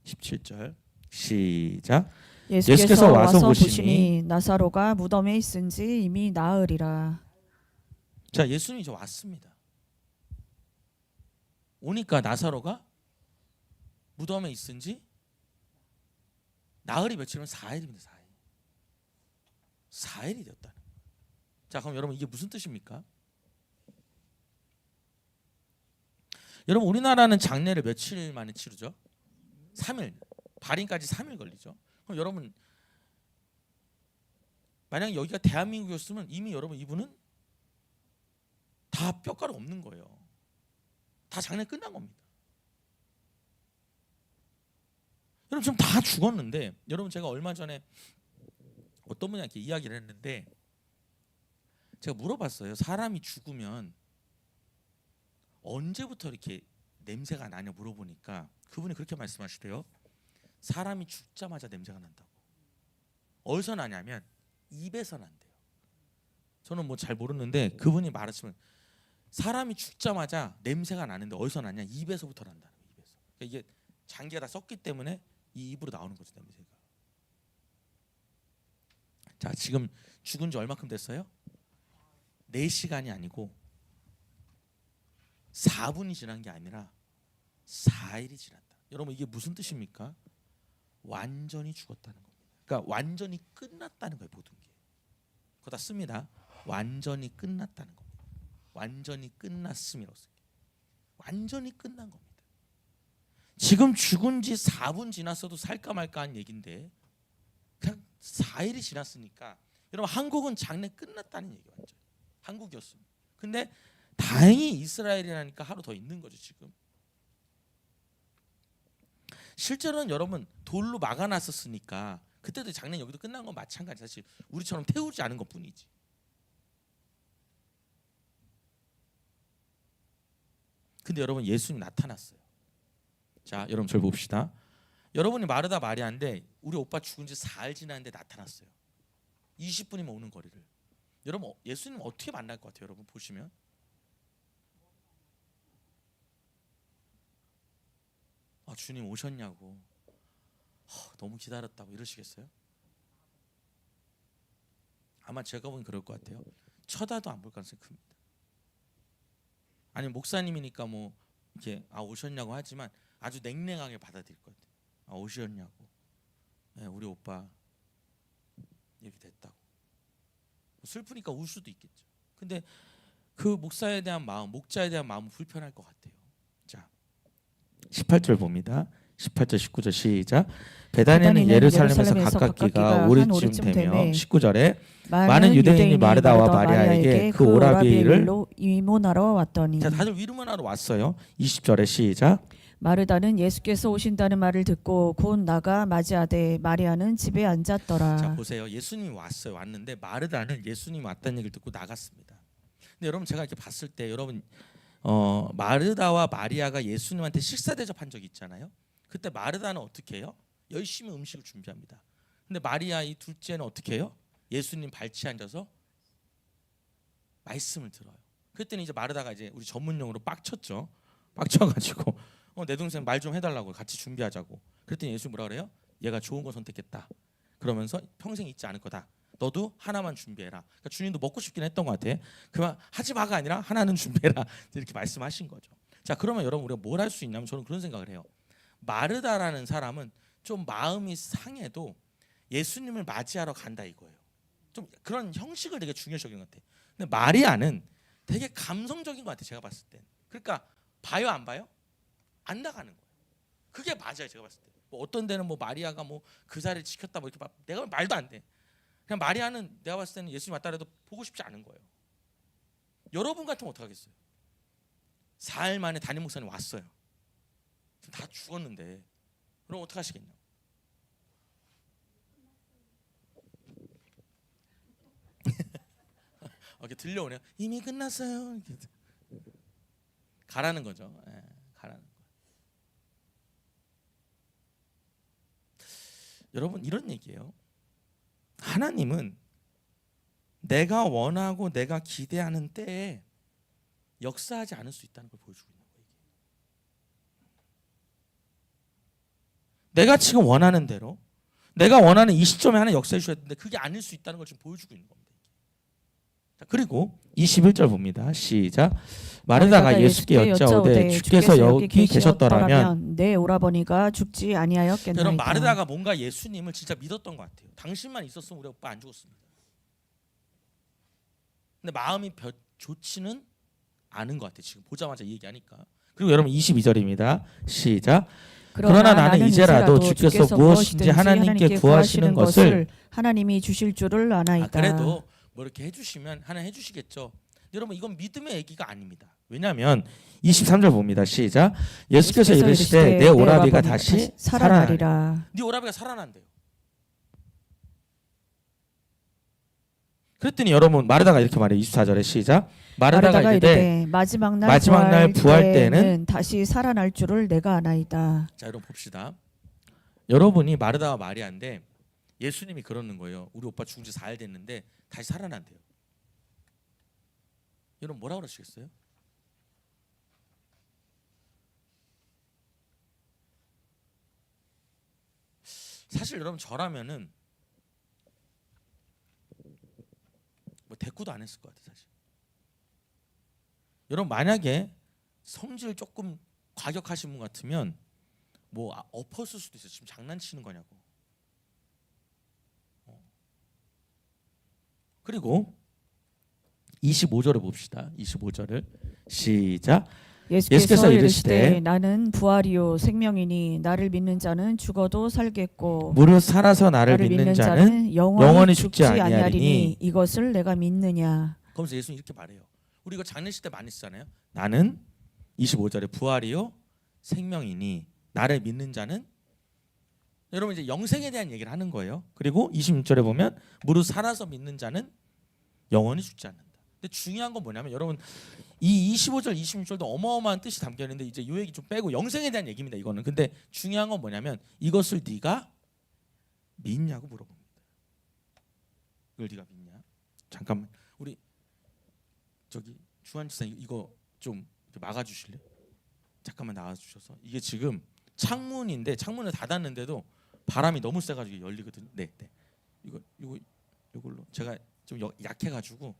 17절 시작. 예수께서 와서 보시니 나사로가 무덤에 있은지 이미 나으리라. 자, 예수님이 이제 왔습니다. 오니까 나사로가 무덤에 있은 지 나흘이 며칠이면 4일입니다. 4일. 4일이 되었다는 거예요. 자, 그럼 여러분 이게 무슨 뜻입니까? 여러분 우리나라는 장례를 며칠 만에 치르죠? 3일. 발인까지 3일 걸리죠. 그럼 여러분 만약 여기가 대한민국이었으면 이미 여러분 이분은 다 뼈가루 없는 거예요. 다 장례 끝난 겁니다. 여러분 지금 다 죽었는데 여러분 제가 얼마 전에 어떤 분한테 이야기를 했는데 제가 물어봤어요. 사람이 죽으면 언제부터 이렇게 냄새가 나냐 물어보니까 그분이 그렇게 말씀하시대요. 사람이 죽자마자 냄새가 난다고. 어디서 나냐면 입에서 난대요. 저는 뭐 잘 모르는데 그분이 말하시면 사람이 죽자마자 냄새가 나는데 어디서 나냐? 입에서부터 난다는 거예요. 입에서. 그러니까 이게 장기가 다 썩기 때문에 이 입으로 나오는 거죠, 냄새가. 자, 지금 죽은 지 얼마큼 됐어요? 4시간이 아니고 4분이 지난 게 아니라 4일이 지났다. 여러분 이게 무슨 뜻입니까? 완전히 죽었다는 겁니다. 그러니까 완전히 끝났다는 거예요, 모든 게. 그거 다 씁니다. 완전히 끝났다는 겁니다. 완전히 끝났음이라고 써요. 완전히 끝난 겁니다. 지금 죽은 지 4분 지났어도 살까 말까 한 얘긴데 그냥 4일이 지났으니까 여러분 한국은 장례 끝났다는 얘기 완전. 한국이었습니다. 근데 다행히 이스라엘이라니까 하루 더 있는 거죠 지금. 실제로는 여러분 돌로 막아놨었으니까 그때도 장례 여기도 끝난 건 마찬가지. 사실 우리처럼 태우지 않은 것뿐이지. 근데 여러분 예수님 나타났어요. 자, 여러분 절 봅시다. 여러분이 마르다 마리아인데 우리 오빠 죽은 지 4일 지났는데 나타났어요. 20분이면 오는 거리를. 여러분 예수님 어떻게 만날 것 같아요? 여러분 보시면 아, 주님 오셨냐고 너무 기다렸다고 이러시겠어요? 아마 제가 보기엔 그럴 것 같아요. 쳐다도 안 볼 가능성이 큽니다. 아니 목사님이니까 뭐 이렇게 아 오셨냐고 하지만 아주 냉랭하게 받아들일 것 같아요. 아 오셨냐고. 네, 우리 오빠 이렇게 됐다고. 슬프니까 울 수도 있겠죠. 근데 그 목사에 대한 마음, 목자에 대한 마음은 불편할 것 같아요. 자, 18절 봅니다. 18절 19절 시작. 베다니는 예루살렘에서 가깝기가 오리쯤 되며 19절에 많은 유대인이 마르다와 마리아에게 그 오라비를 위문하러 왔더니. 자, 다들 위문하러 왔어요. 20절에 시작. 마르다는 예수께서 오신다는 말을 듣고 곧 나가 맞이하되 마리아는 집에 앉았더라. 자, 보세요. 예수님이 왔어요. 왔는데 마르다는 예수님이 왔다는 얘기를 듣고 나갔습니다. 근데 여러분 제가 이렇게 봤을 때 여러분 마르다와 마리아가 예수님한테 식사 대접한 적이 있잖아요. 그때 마르다는 어떻게 해요? 열심히 음식을 준비합니다. 근데 마리아 이 둘째는 어떻게 해요? 예수님 발치에 앉아서 말씀을 들어요. 그랬더니 이제 마르다가 이제 우리 전문용어로 빡쳤죠. 빡쳐가지고 내 동생 말 좀 해달라고 같이 준비하자고. 그랬더니 예수님 뭐라 그래요? 얘가 좋은 거 선택했다. 그러면서 평생 잊지 않을 거다. 너도 하나만 준비해라. 그러니까 주님도 먹고 싶긴 했던 것 같아. 그만 하지 마가 아니라 하나는 준비해라. 이렇게 말씀하신 거죠. 자, 그러면 여러분 우리가 뭘 할 수 있냐면 저는 그런 생각을 해요. 마르다라는 사람은 좀 마음이 상해도 예수님을 맞이하러 간다 이거예요. 좀 그런 형식을 되게 중요시 여기는 것 같아요. 근데 마리아는 되게 감성적인 것 같아요. 제가 봤을 때. 그러니까 봐요 안 봐요? 안 나가는 거예요. 그게 맞아요. 제가 봤을 때. 뭐 어떤 데는 뭐 마리아가 뭐 그 자리를 지켰다 뭐 이렇게 내가 말도 안 돼. 그냥 마리아는 내가 봤을 때는 예수님 왔다 해도 보고 싶지 않은 거예요. 여러분 같으면 어떡하겠어요? 4일 만에 담임 목사님 왔어요. 다 죽었는데 그럼 어떡하시겠냐? 이렇게 들려오네요. 이미 끝났어요. 이렇게. 가라는 거죠. 가라는 거. 여러분 이런 얘기예요. 하나님은 내가 원하고 내가 기대하는 때에 역사하지 않을 수 있다는 걸 보여주고 있는 거예요. 내가 지금 원하는 대로 내가 원하는 이 시점에 하나 역사해 주셔야 되는데 그게 아닐 수 있다는 걸 지금 보여주고 있는 겁니다. 자, 그리고 21절 봅니다. 시작. 마르다가 예수께 여짜오되 주께서 여기 계셨더라면 내 오라버니가 죽지 아니하였겠나이다. 여러분, 마르다가 뭔가 예수님을 진짜 믿었던 것 같아요. 당신만 있었으면 우리 오빠 안 죽었습니다. 근데 마음이 좋지는 않은 것 같아요. 지금 보자마자 이 얘기하니까. 그리고 여러분 22절입니다. 시작. 그러나 나는 이제라도 주께서 무엇인지 하나님께 구하시는 것을 하나님이 주실 줄을 아나이다. 그래도 뭐 이렇게 해주시면 하나님 해주시겠죠. 여러분, 이건 믿음의 얘기가 아닙니다. 왜냐하면 23절 봅니다. 시작. 예수께서 이르시되 내 오라비가 다시 살아나리라. 네 오라비가 살아난대요. 그랬더니 여러분, 마르다가 이렇게 말해요. 24절에 시작. 마르다가 이르되 마지막 날 부활 때는 다시 살아날 줄을 내가 아나이다. 자, 여러분 봅시다. 여러분이 마르다와 마리아인데 예수님이 그러는 거예요. 우리 오빠 죽은 지 4일 됐는데 다시 살아난대요. 여러분 뭐라 그러시겠어요? 사실 여러분 저라면은 뭐 대꾸도 안 했을 것 같아요. 사실 여러분 만약에 성질 조금 과격하신 분 같으면 뭐 엎었을 수도 있어요. 지금 장난치는 거냐고. 그리고 25절을 봅시다. 25절을 시작. 예수께서 이르시되 나는 부활이요 생명이니 나를 믿는 자는 죽어도 살겠고 무릇 살아서 나를 믿는 자는 영원히 죽지 아니하리니 이것을 내가 믿느냐. 그러면서 예수님 이렇게 말해요. 우리 이거 장례식 때 많이 쓰잖아요. 나는 25절에 부활이요 생명이니 나를 믿는 자는, 여러분 이제 영생에 대한 얘기를 하는 거예요. 그리고 26절에 보면 무릇 살아서 믿는 자는 영원히 죽지 않는다. 근데 중요한 건 뭐냐면 여러분 이 25절 26절도 어마어마한 뜻이 담겨 있는데 이제 이 얘기 좀 빼고 영생에 대한 얘기입니다. 이거는. 근데 중요한 건 뭐냐면 이것을 네가 믿냐고 물어봅니다. 이걸 네가 믿냐? 잠깐만 우리 저기 주한 지사님 이거 좀 막아주실래요? 잠깐만 나와주셔서. 이게 지금 창문인데 창문을 닫았는데도 바람이 너무 세가지고 열리거든요. 네. 이걸로 제가 좀 약해가지고.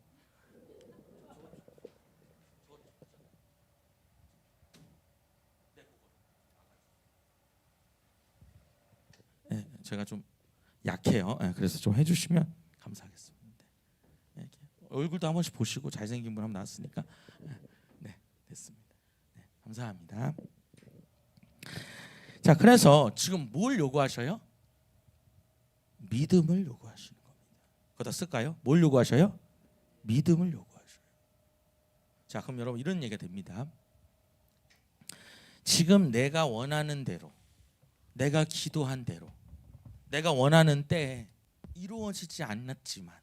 네, 제가 좀 약해요. 네, 그래서 좀 해주시면 감사하겠습니다. 네, 얼굴도 한 번씩 보시고 잘생긴 분 한번 나왔으니까. 네, 됐습니다. 네, 감사합니다. 자, 그래서 지금 뭘 요구하셔요? 믿음을 요구하시는 겁니다. 거기다 쓸까요? 뭘 요구하셔요? 믿음을 요구하셔요. 자, 그럼 여러분 이런 얘기가 됩니다. 지금 내가 원하는 대로, 내가 기도한 대로, 내가 원하는 때에 이루어지지 않았지만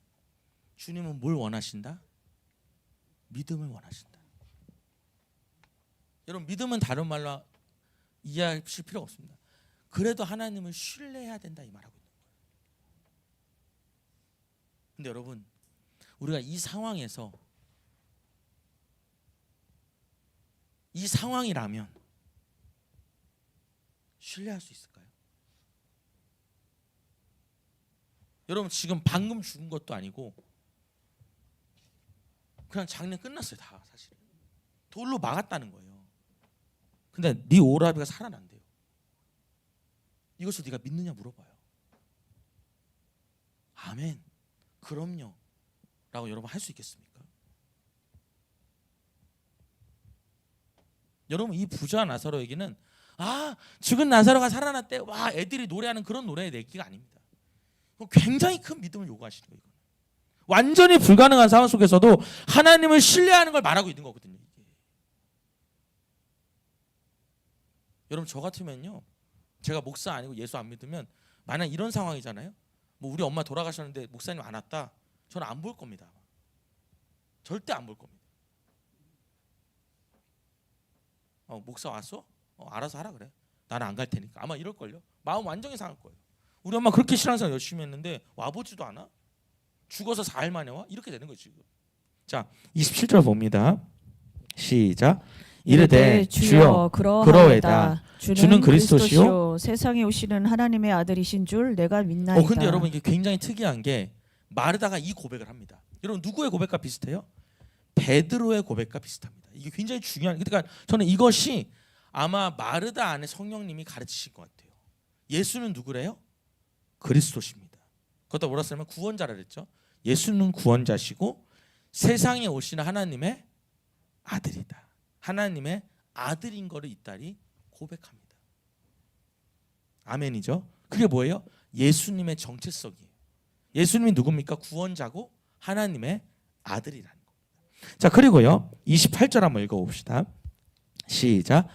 주님은 뭘 원하신다? 믿음을 원하신다. 여러분 믿음은 다른 말로 이해하실 필요가 없습니다. 그래도 하나님을 신뢰해야 된다 이 말하고 있는 거예요. 근데 여러분 우리가 이 상황에서 이 상황이라면 신뢰할 수 있을까요? 여러분 지금 방금 죽은 것도 아니고 그냥 장례 끝났어요. 다 사실 돌로 막았다는 거예요. 근데 네 오라비가 살아난대요. 이것을 네가 믿느냐 물어봐요. 아멘. 그럼요. 라고 여러분 할 수 있겠습니까? 여러분 이 부자 나사로에게는 죽은 나사로가 살아났대. 와 애들이 노래하는 그런 노래의 얘기가 아닙니다. 굉장히 큰 믿음을 요구하시는 거예요. 완전히 불가능한 상황 속에서도 하나님을 신뢰하는 걸 말하고 있는 거거든요. 여러분 저 같으면요, 제가 목사 아니고 예수 안 믿으면 만약 이런 상황이잖아요. 뭐 우리 엄마 돌아가셨는데 목사님 안 왔다. 저는 안 볼 겁니다. 절대 안 볼 겁니다. 목사 왔어? 알아서 하라 그래. 나는 안 갈 테니까. 아마 이럴걸요. 마음 완전히 상할 거예요. 우리 엄마 그렇게 신앙생활 열심히 했는데 와보지도 않아? 죽어서 4일 만에 와? 이렇게 되는 거지 지금. 자 27절 봅니다. 시작. 이르되 주여 그러하오다. 주는 그리스도시요 세상에 오시는 하나님의 아들이신 줄 내가 믿나이다. 근데 여러분 이게 굉장히 특이한 게 마르다가 이 고백을 합니다. 여러분 누구의 고백과 비슷해요? 베드로의 고백과 비슷합니다. 이게 굉장히 중요한. 그러니까 저는 이것이 아마 마르다 안에 성령님이 가르치실 것 같아요. 예수는 누구래요? 그리스도십니다. 그것도 뭐라 쓰면 구원자라 그랬죠. 예수는 구원자시고 세상에 오시는 하나님의 아들이다. 하나님의 아들인 거를 이 딸이 고백합니다. 아멘이죠. 그게 뭐예요? 예수님의 정체성이에요. 예수님이 누굽니까? 구원자고 하나님의 아들이라는 겁니다. 자, 그리고요 28절 한번 읽어봅시다. 시작.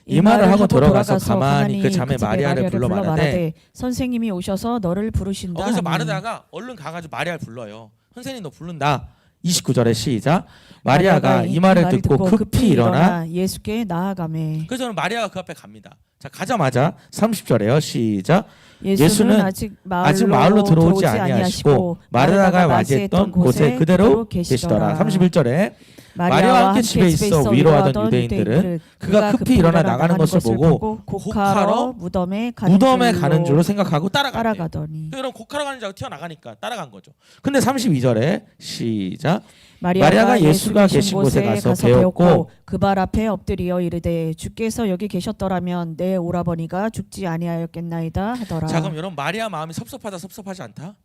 이 말을 하고 돌아가서 가만히 그 자매 마리아를 불러 말하되 선생님이 오셔서 너를 부르신다. 그래서 하니. 마르다가 얼른 가가지고 마리아를 불러요. 선생님 너 부른다. 29절에 시작. 마리아가 이 말을 듣고 급히 일어나 예수께 나아가매. 그래서 저는 마리아가 그 앞에 갑니다. 자, 가자마자 30절에요. 시작. 예수는 아직 마을로 들어오지 아니하시고 마르다가 맞이했던 곳에 그대로 계시더라. 31절에 마리아와 함께 집에 있어 위로하던 유대인들은 그가 급히 일어나 나가는 것을 보고 곡하러 무덤에 가는 줄로 생각하고 따라가더니 여러분 곡하러 가는 줄 알고 튀어나가니까 따라간 거죠. 근데 32절에 시작. 마리아가 예수가 계신 곳에 가서 배웠고 그 발 앞에 엎드려 이르되 주께서 여기 계셨더라면 내 오라버니가 죽지 아니하였겠나이다 하더라. 자, 그럼 여러분 마리아 마음이 섭섭하다 섭섭하지 않다?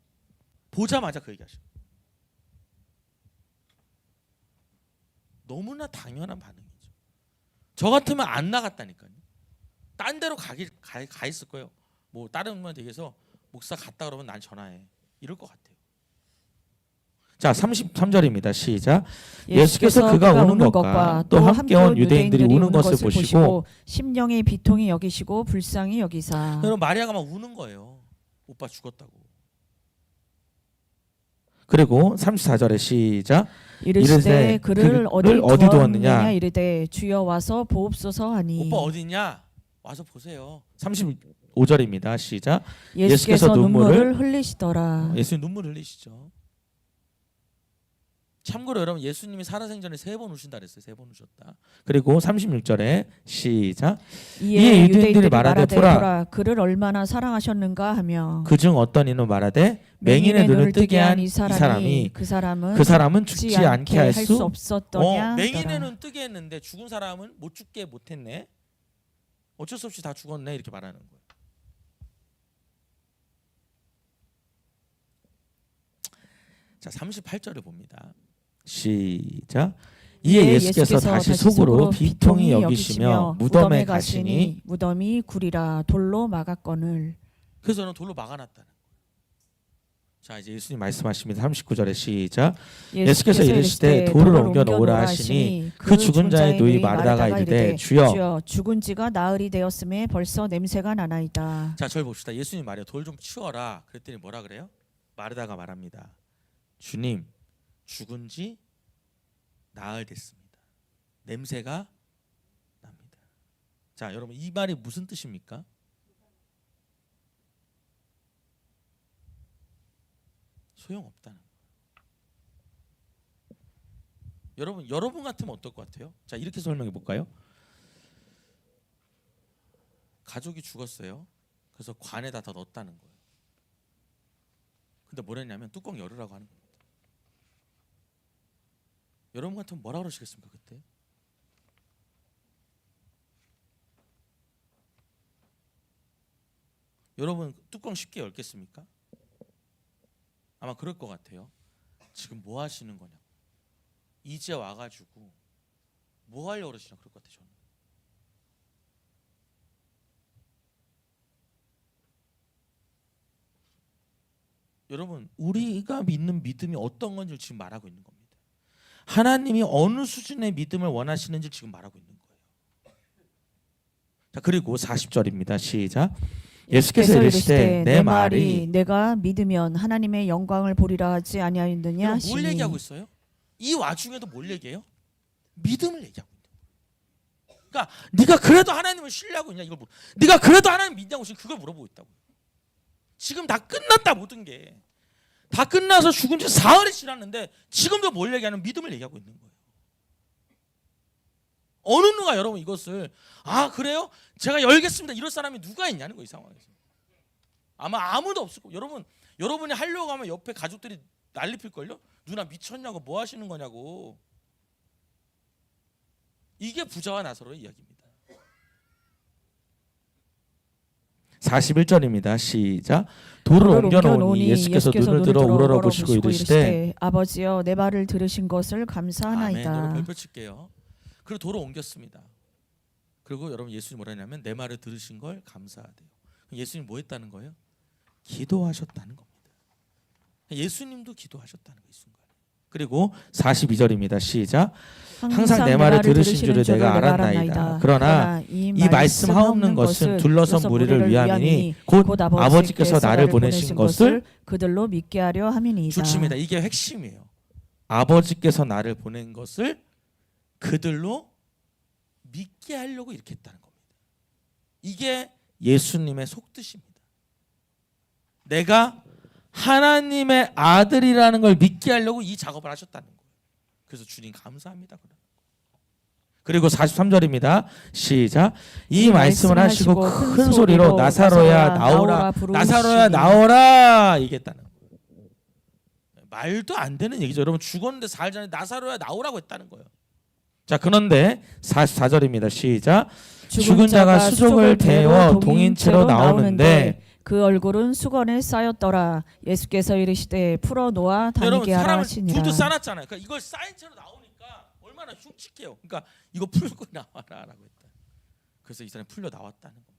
보자마자 그 얘기하셔. 너무나 당연한 반응이죠. 저 같으면 안 나갔다니까요. 딴 데로 가 있을 거예요. 뭐 다른 분한테 얘기해서 목사 갔다 그러면 난 전화해. 이럴 것 같아요. 자, 33절입니다. 시작. 예수께서 그가 우는 것과 또 함께 온 유대인들이 우는 것을 보시고 심령의 비통이 여기시고 불쌍히 여기사. 여러분 마리아가 막 우는 거예요. 오빠 죽었다고. 그리고 34절에 시작. 이르시되 그를 어디 두었느냐 이르되 주여 와서 보옵소서 하니. 오빠 어디 있냐? 와서 보세요. 35절입니다. 시작. 예수께서 눈물을 흘리시더라. 예수님 눈물 흘리시죠. 참고로 여러분 예수님이 살아생전에 3번 우신다 그랬어요. 3번 우셨다. 그리고 36절에 시작. 이에 유대인들이 말하되 보라 그를 얼마나 사랑하셨는가 하며 그중 어떤 이는 말하되 맹인의 눈을 뜨게 한 이 사람이 그 사람은 죽지 않게 할 수 없었더냐. 맹인의 눈 뜨게 했는데 죽은 사람은 못 죽게 못했네. 어쩔 수 없이 다 죽었네 이렇게 말하는 거예요. 자, 38절을 봅니다. 시작. 이에 예수께서 다시 속으로 비통히 여기시며 무덤에 가시니 무덤이 구리라 돌로 막았거늘. 그래서 저는 돌로 막아놨다는 거예요. 자, 이제 예수님 말씀하십니다. 39절에 시작. 예수께서 이르시되 돌을 옮겨 놓으라 하시니 그 죽은 자의 누이 마르다가 이르되 주여 죽은 지가 나흘이 되었음에 벌써 냄새가 나나이다. 자, 저를 봅시다. 예수님 말이요 돌 좀 치워라 그랬더니 뭐라 그래요? 마르다가 말합니다. 주님 죽은 지 나흘 됐습니다. 냄새가 납니다. 자, 여러분 이 말이 무슨 뜻입니까? 소용없다는 거예요. 여러분 같으면 어떨 것 같아요? 자, 이렇게 설명해 볼까요? 가족이 죽었어요. 그래서 관에다 더 넣었다는 거예요. 근데 뭐랬냐면 뚜껑 열으라고 하는 겁니다. 여러분 같으면 뭐라 그러시겠습니까 그때? 여러분 뚜껑 쉽게 열겠습니까? 아마 그럴 것 같아요. 지금 뭐 하시는 거냐? 이제 와가지고 뭐 하려고 그러시나 그럴 것 같아요. 저는. 여러분 우리가 믿는 믿음이 어떤 건지 지금 말하고 있는 겁니다. 하나님이 어느 수준의 믿음을 원하시는지 지금 말하고 있는 거예요. 자, 그리고 40절입니다. 시작. 예수께서 이르시되 내 말이 내가 믿으면 하나님의 영광을 보리라 하지 아니하였느냐 하시니. 뭘 얘기하고 있어요? 이 와중에도 뭘 얘기해요? 믿음을 얘기하고 있는 거예요. 그러니까 네가 그래도 하나님을 신뢰하고 있냐 이걸 네가 그래도 하나님 믿냐고 지금 그걸 물어보고 있다고. 지금 다 끝났다 모든 게. 다 끝나서 죽은 지 사흘이 지났는데 지금도 뭘 얘기하는 믿음을 얘기하고 있는 거예요. 어느 누가 여러분 이것을 그래요? 제가 열겠습니다. 이럴 사람이 누가 있냐는 거예요. 이 상황에서. 아마 아무도 없을 거예요. 여러분이 하려고 하면 옆에 가족들이 난리 필걸요? 누나 미쳤냐고, 뭐 하시는 거냐고. 이게 부자와 나사로의 이야기입니다. 41절입니다. 시작. 돌을 옮겨놓으니 예수께서 눈을 들어 우러러보시고 이르시되 아버지여 내 말을 들으신 것을 아멘. 감사하나이다. 여러분 별표 칠게요. 그리고 돌을 옮겼습니다. 그리고 여러분 예수님 뭐라 했냐면 내 말을 들으신 걸 감사하대요. 예수님 뭐 했다는 거예요? 기도하셨다는 겁니다. 예수님도 기도하셨다는 거예요. 이 순간. 그리고 42절입니다. 시작. 항상 내 말을 들으신 줄을 내가 알았나이다. 그러나 이 말씀 하옵는 것은 둘러선 무리를 위함이니 곧 아버지께서 나를 보내신 것을 그들로 믿게 하려 함이니이다. 좋습니다. 이게 핵심이에요. 아버지께서 나를 보낸 것을 그들로 믿게 하려고 이렇게 했다는 겁니다. 이게 예수님의 속뜻입니다. 내가 하나님의 아들이라는 걸 믿게 하려고 이 작업을 하셨다는 거예요. 그래서 주님 감사합니다. 그리고 43절입니다. 시작. 이 말씀을 하시고 큰 소리로 나사로야 나오라, 나사로야 나오라 얘기했다는 거예요. 말도 안 되는 얘기죠. 여러분 죽었는데 살잖아요. 나사로야 나오라고 했다는 거예요. 자, 그런데 44절입니다. 시작. 죽은 자가 수족을 베어 동인채로 나오는데 그 얼굴은 수건에 쌓였더라. 예수께서 이르시되 풀어 놓아 다니게 하라 하시니라. 둘도 쌓았잖아요. 그러니까 이걸 쌓인 채로 나오니까 얼마나 흉측해요. 그러니까 이거 풀고 나와라라고 했다. 그래서 이 사람이 풀려 나왔다는 겁니다.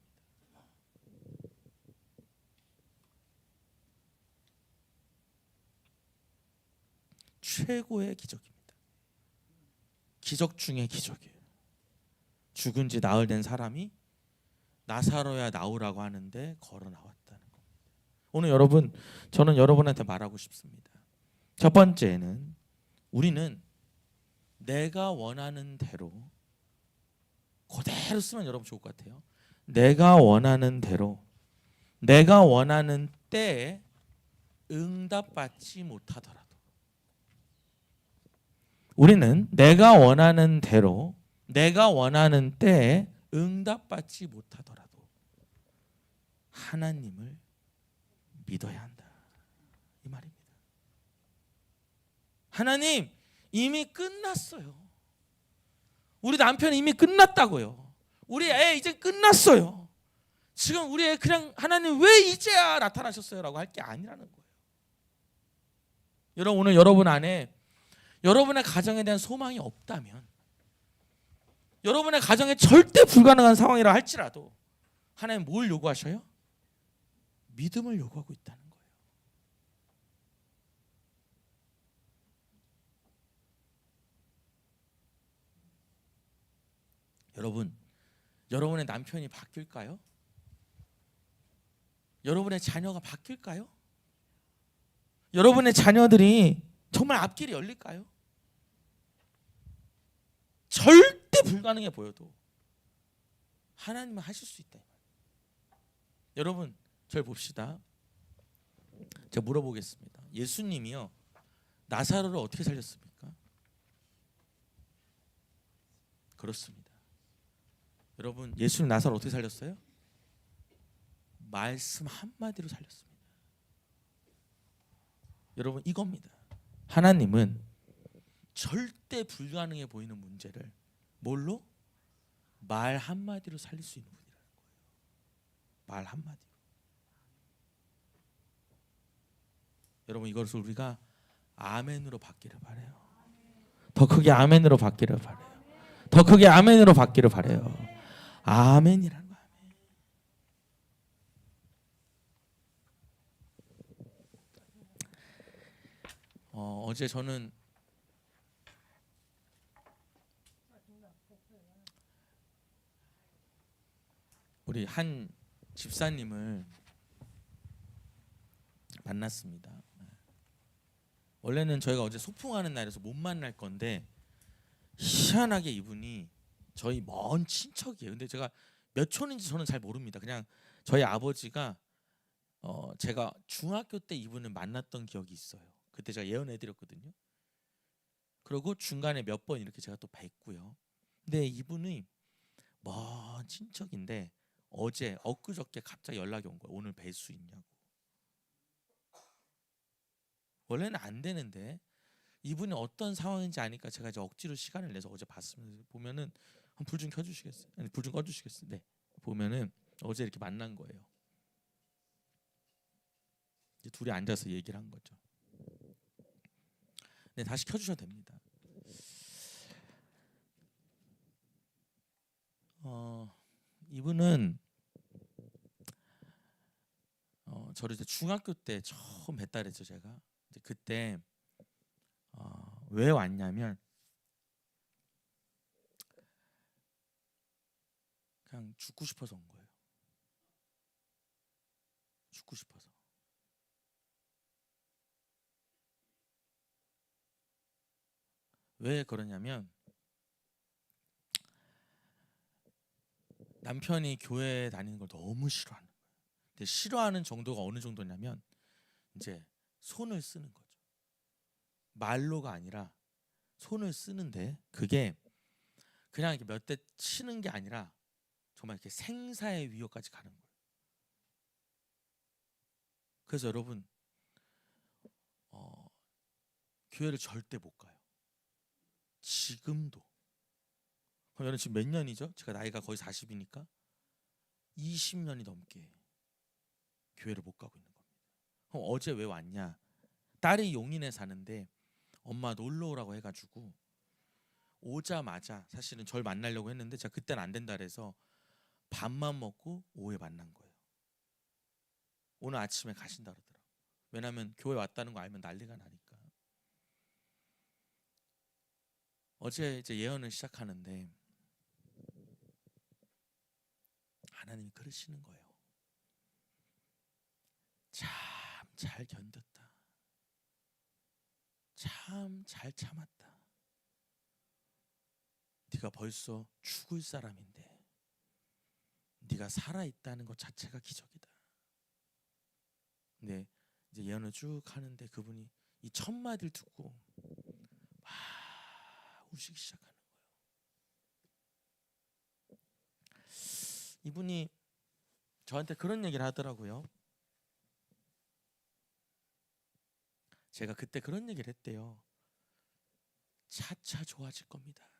최고의 기적입니다. 기적 중의 기적이에요. 죽은 지 나흘 된 사람이 나사로야 나오라고 하는데 걸어 나왔다는 겁니다. 오늘 여러분, 저는 여러분한테 말하고 싶습니다. 첫 번째는 우리는 내가 원하는 대로, 그대로 쓰면 여러분 좋을 것 같아요. 내가 원하는 대로, 내가 원하는 때에 응답받지 못하더라도, 우리는 내가 원하는 대로, 내가 원하는 때에 응답받지 못하더라도 하나님을 믿어야 한다, 이 말입니다. 하나님 이미 끝났어요. 우리 남편 이미 끝났다고요. 우리 애 이제 끝났어요. 지금 우리 애 그냥 하나님 왜 이제야 나타나셨어요? 라고 할 게 아니라는 거예요. 여러분, 오늘 여러분 안에 여러분의 가정에 대한 소망이 없다면, 여러분의 가정에 절대 불가능한 상황이라 할지라도 하나님 뭘 요구하셔요? 믿음을 요구하고 있다는 거예요. 여러분, 여러분의 남편이 바뀔까요? 여러분의 자녀가 바뀔까요? 여러분의 자녀들이 정말 앞길이 열릴까요? 절대 불가능해 보여도 하나님은 하실 수 있다. 여러분, 절 봅시다. 제가 물어보겠습니다. 예수님이요, 나사로를 어떻게 살렸습니까? 그렇습니다. 여러분, 예수님 나사로 어떻게 살렸어요? 말씀 한마디로 살렸습니다. 여러분, 이겁니다. 하나님은 절대 불가능해 보이는 문제를 뭘로? 말 한마디로 살릴 수 있는 분이라는 거예요. 말 한마디로. 여러분, 이것을 우리가 아멘으로 받기를 바라요. 더 크게 아멘으로 받기를 바라요. 더 크게 아멘으로 받기를 바라요. 아멘이라는 거. 아멘. 어제 저는 우리 한 집사님을 만났습니다. 원래는 저희가 어제 소풍하는 날에서 못 만날 건데 희한하게 이분이 저희 먼 친척이에요. 근데 제가 몇 촌인지 저는 잘 모릅니다. 그냥 저희 아버지가 제가 중학교 때 이분을 만났던 기억이 있어요. 그때 제가 예언해드렸거든요. 그리고 중간에 몇 번 이렇게 제가 또 뵀고요. 근데 이분이 먼 친척인데 어제 엊그저께 갑자기 연락이 온 거예요. 오늘 뵐 수 있냐고. 원래는 안 되는데 이분이 어떤 상황인지 아니까 제가 이제 억지로 시간을 내서 어제 봤습니다. 보면은 불 좀 켜주시겠어요? 아니 불 좀 꺼주시겠어요? 네. 보면은 어제 이렇게 만난 거예요. 이제 둘이 앉아서 얘기를 한 거죠. 네, 다시 켜주셔도 됩니다. 이분은 저를 이제 중학교 때 처음 뵀다 그랬죠. 제가 이제 그때 왜 왔냐면 그냥 죽고 싶어서 온 거예요. 죽고 싶어서. 왜 그러냐면 남편이 교회 다니는 걸 너무 싫어하는 거예요. 근데 싫어하는 정도가 어느 정도냐면 이제 손을 쓰는 거죠. 말로가 아니라 손을 쓰는데 그게 그냥 이렇게 몇 대 치는 게 아니라 정말 이렇게 생사의 위협까지 가는 거예요. 그래서 여러분 교회를 절대 못 가요. 지금도. 그럼 여러분 지금 몇 년이죠? 제가 나이가 거의 40이니까 20년이 넘게 교회를 못 가고 있는 겁니다. 그럼 어제 왜 왔냐? 딸이 용인에 사는데 엄마 놀러 오라고 해가지고 오자마자 사실은 절 만나려고 했는데 제가 그때는 안 된다 그래서 밥만 먹고 오후에 만난 거예요. 오늘 아침에 가신다 그러더라고요. 왜냐하면 교회 왔다는 거 알면 난리가 나니까. 어제 이제 예언을 시작하는데 하나님이 그러시는 거예요. 참 잘 견뎠다. 참 잘 참았다. 네가 벌써 죽을 사람인데 네가 살아있다는 것 자체가 기적이다. 근데 이제 예언을 쭉 하는데 그분이 이 첫 마디를 듣고 막 우시기 시작하는 거예요. 이분이 저한테 그런 얘기를 하더라고요. 제가 그때 그런 얘기를 했대요. 차차 좋아질 겁니다.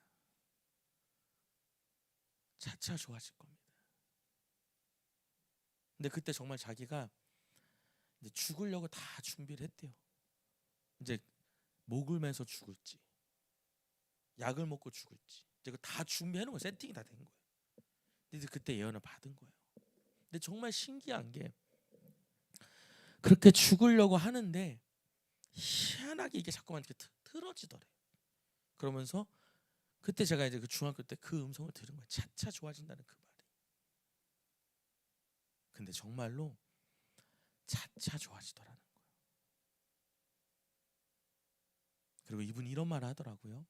차차 좋아질 겁니다. 근데 그때 정말 자기가 이제 죽으려고 다 준비를 했대요. 이제 목을 매서 죽을지, 약을 먹고 죽을지, 이제 다 준비해 놓은 거 세팅이 다 된 거예요. 근데 그때 예언을 받은 거예요. 근데 정말 신기한 게 그렇게 죽으려고 하는데 희한하게 이게 자꾸만 이렇게 틀어지더래. 그러면서 그때 제가 이제 그 중학교 때 그 음성을 들은 거예요. 차차 좋아진다는 그 말이. 근데 정말로 차차 좋아지더라는 거예요. 그리고 이분이 이런 말을 하더라고요.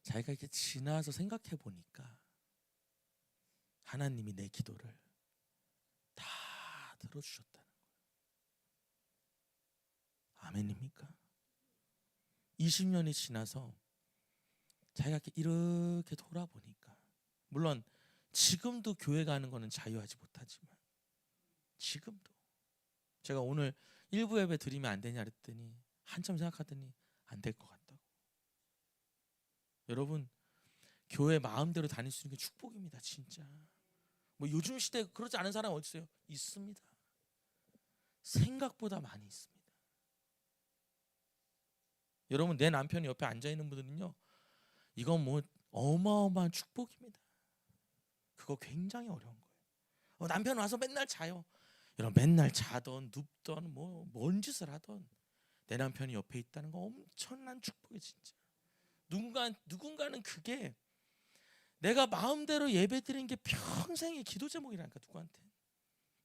자기가 이렇게 지나서 생각해 보니까 하나님이 내 기도를 다 들어주셨다는 거예요. 아멘입니까? 20년이 지나서 자기가 이렇게 돌아보니까 물론 지금도 교회 가는 거는 자유하지 못하지만 지금도 제가 오늘 일부 예배 드리면 안 되냐 그랬더니 한참 생각하더니 안 될 것 같다고. 여러분 교회 마음대로 다닐 수 있는 게 축복입니다. 진짜. 뭐 요즘 시대에 그러지 않은 사람 어디 있어요? 있습니다. 생각보다 많이 있습니다. 여러분 내 남편이 옆에 앉아 있는 분들은요, 이건 뭐 어마어마한 축복입니다. 그거 굉장히 어려운 거예요. 남편 와서 맨날 자요. 여러분 맨날 자던 눕던 뭔 짓을 하던 내 남편이 옆에 있다는 거 엄청난 축복이에요. 진짜. 누군가는 그게 내가 마음대로 예배드린 게 평생의 기도 제목이라니까.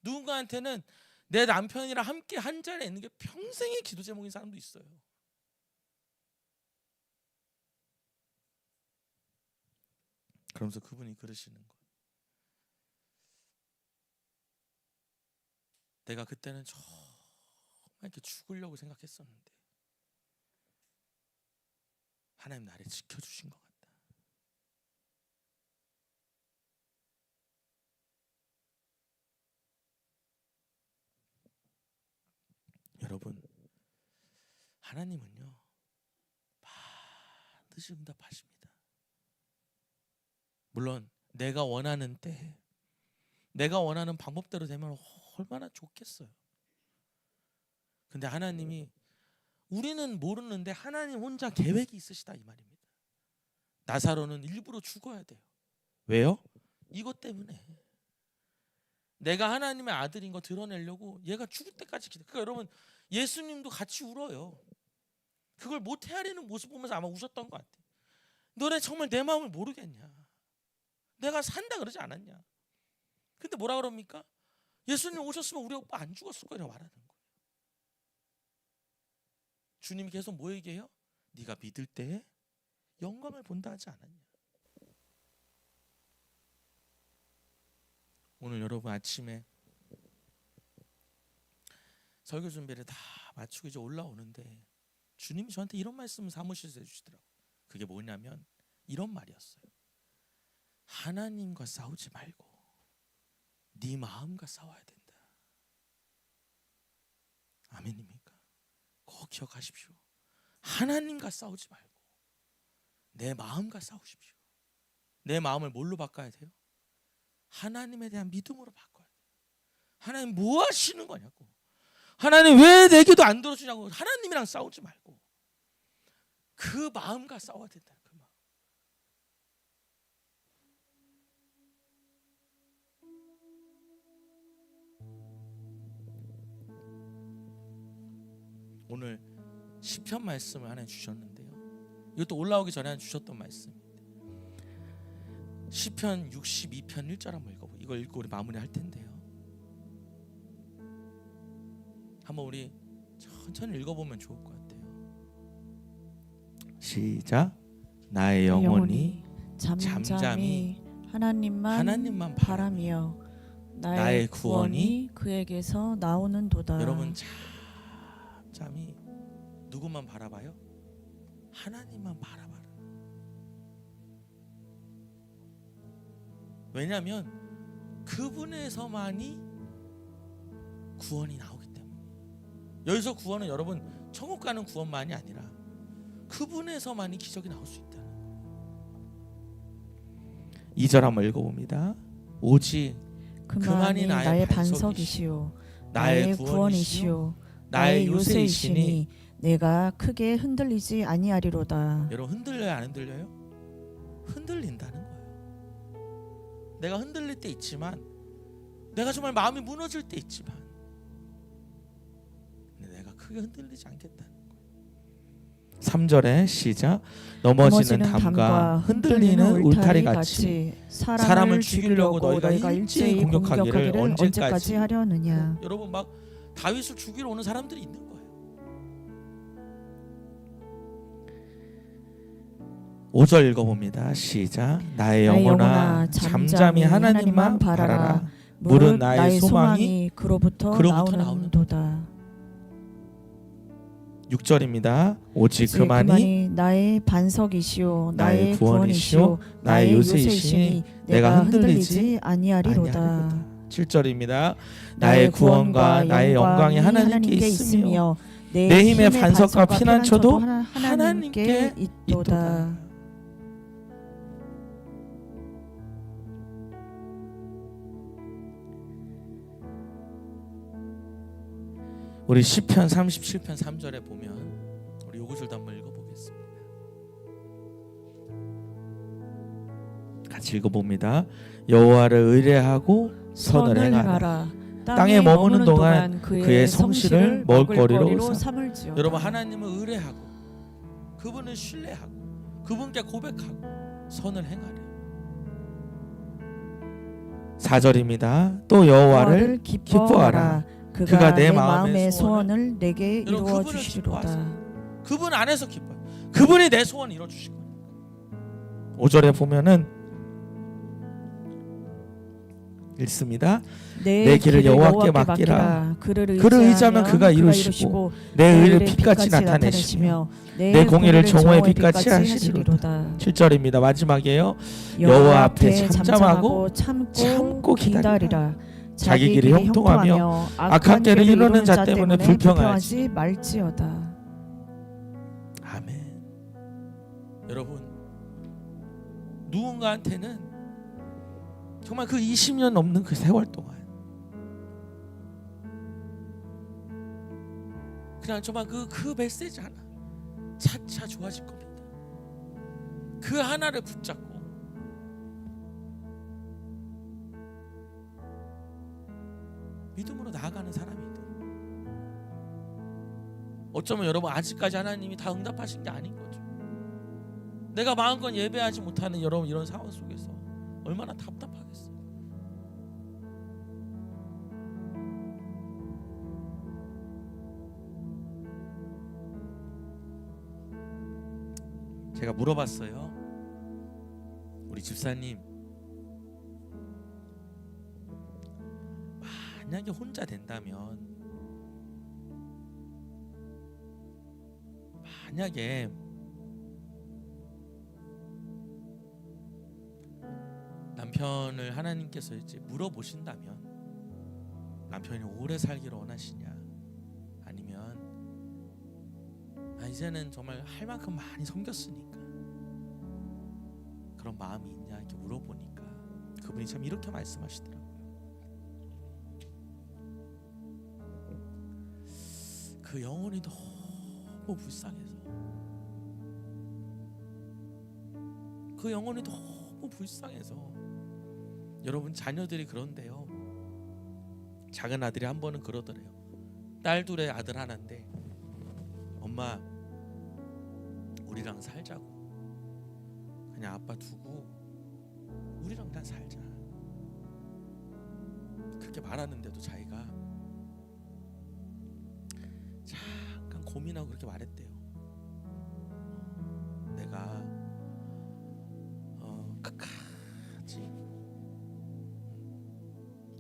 누군가한테는 내 남편이랑 함께 한 자리에 있는 게 평생의 기도 제목인 사람도 있어요. 그러면서 그분이 그러시는 거예요. 내가 그때는 정말 이렇게 죽으려고 생각했었는데 하나님 나를 지켜주신 것 같다. 여러분 하나님은요 반드시 응답하십니다. 물론 내가 원하는 때, 내가 원하는 방법대로 되면 얼마나 좋겠어요. 근데 하나님이, 우리는 모르는데 하나님 혼자 계획이 있으시다 이 말입니다. 나사로는 일부러 죽어야 돼요. 왜요? 이것 때문에. 내가 하나님의 아들인 거 드러내려고 얘가 죽을 때까지 기다. 그러니까 여러분, 예수님도 같이 울어요. 그걸 못 헤아리는 모습 보면서 아마 우셨던 것 같아요. 너네 정말 내 마음을 모르겠냐? 내가 산다 그러지 않았냐? 근데 뭐라 그럽니까? 예수님 오셨으면 우리 오빠 안 죽었을 거라고 말하는 거예요. 주님이 계속 뭐 얘기해요? 네가 믿을 때에 영광을 본다 하지 않았냐? 오늘 여러분 아침에 설교 준비를 다 마치고 이제 올라오는데 주님이 저한테 이런 말씀을 사무실에서 해주시더라고요. 그게 뭐냐면 이런 말이었어요. 하나님과 싸우지 말고 네 마음과 싸워야 된다. 아멘입니까? 꼭 기억하십시오. 하나님과 싸우지 말고 내 마음과 싸우십시오. 내 마음을 뭘로 바꿔야 돼요? 하나님에 대한 믿음으로 바꿔야 돼요. 하나님 뭐 하시는 거냐고, 하나님 왜 내 기도 안 들어주냐고, 하나님이랑 싸우지 말고 그 마음과 싸워야 된다. 그 마음. 오늘 시편 말씀을 하나 주셨는데요. 이것도 올라오기 전에 하나 주셨던 말씀입니다. 시편 62편 1절 한번 읽어보고 이걸 읽고 우리 마무리할 텐데요. 한번 우리 천천히 읽어보면 좋을 것 같아요. 시작. 나의 영혼이 잠잠히 하나님만 바라며 나의 구원이 그에게서 나오는도다. 여러분 잠잠히 누구만 바라봐요? 하나님만 바라봐라. 왜냐하면 그분에서만이 구원이 나오기 때문에. 여기서 구원은 여러분 천국 가는 구원만이 아니라 그분에서만이 기적이 나올 수 있다는. 2절 한번 읽어봅니다. 오직 그만이 나의 반석이시오 나의 구원이시오 나의 요새이시니 내가 크게 흔들리지 아니하리로다. 여러분 흔들려요 안 흔들려요? 흔들린다는 거예요. 내가 흔들릴 때 있지만, 내가 정말 마음이 무너질 때 있지만, 근데 내가 크게 흔들리지 않겠다는 거예요. 3절에 시작. 넘어지는 담과 흔들리는 울타리 같이 사람을 죽이려고 너희가 일제히 공격하기를 언제까지 하려느냐. 여러분 막 다윗을 죽이러 오는 사람들이 있는 거예요. 5절 읽어봅니다. 시작. 나의 영혼아 잠잠히 하나님만 바라라. 물은 나의 소망이 그로부터 나오는도다. 6절입니다. 오직 그만이 나의 반석이시오 나의 구원이시오 나의 요새이시니 내가 흔들리지 아니하리로다. 7절입니다. 나의 구원과 나의 영광이 하나님께 있으며 내 힘의 반석과 피난처도 하나님께 있도다. 우리 시편 37편 3절에 보면 우리 요 구절도 한번 읽어보겠습니다. 같이 읽어봅니다. 여호와를 의뢰하고 선을 행하라. 땅에 머무는 동안 그의 성실을 먹을거리로 삼을지어다. 여러분 하나님을 의뢰하고 그분을 신뢰하고 그분께 고백하고 선을 행하래. 4절입니다. 또 여호와를 기뻐하라. 그가 내 마음의 소원을 내게 이루어 주시리로다. 그분 안에서 기뻐요. 그분이 내 소원을 이루어 주실 거예요. 5절에 보면은 읽습니다. 내 길을 여호와께 맡기라. 그를 의지하면 그가 이루시고 내 의를 빛같이 나타내시며 내 공의를 정오의 빛같이 하시리로다. 7절입니다. 마지막이에요. 여호와 앞에 잠잠하고 참고 기다리라. 자기 길이 형통하며 악한 길을 이루는 자 때문에 불평하지 말지어다. 여러분, 누군가한테는 정말 그 20년 넘는 그 세월 동안 그냥 정말 그 메시지 하나 차차 좋아질 겁니다. 그 하나를 붙잡고 믿음으로 나아가는 사람이다. 어쩌면 여러분 아직까지 하나님이 다 응답하신 게 아닌 거죠. 내가 마음껏 예배하지 못하는 여러분 이런 상황 속에서 얼마나 답답하겠어요. 제가 물어봤어요. 우리 집사님, 만약에 혼자 된다면, 만약에 남편을 하나님께서 이제 물어보신다면 남편이 오래 살기를 원하시냐, 아니면 이제는 정말 할 만큼 많이 섬겼으니까 그런 마음이 있냐 이렇게 물어보니까 그분이 참 이렇게 말씀하시더라고요. 그 영혼이 너무 불쌍해서, 그 영혼이 너무 불쌍해서. 여러분, 자녀들이 그런데요, 작은 아들이 한 번은 그러더래요. 딸 둘에 아들 하나인데, 엄마 우리랑 살자고, 그냥 아빠 두고 우리랑 다 살자, 그렇게 말하는데도 자기가 잠깐 고민하고 그렇게 말했대요. 내가 끝까지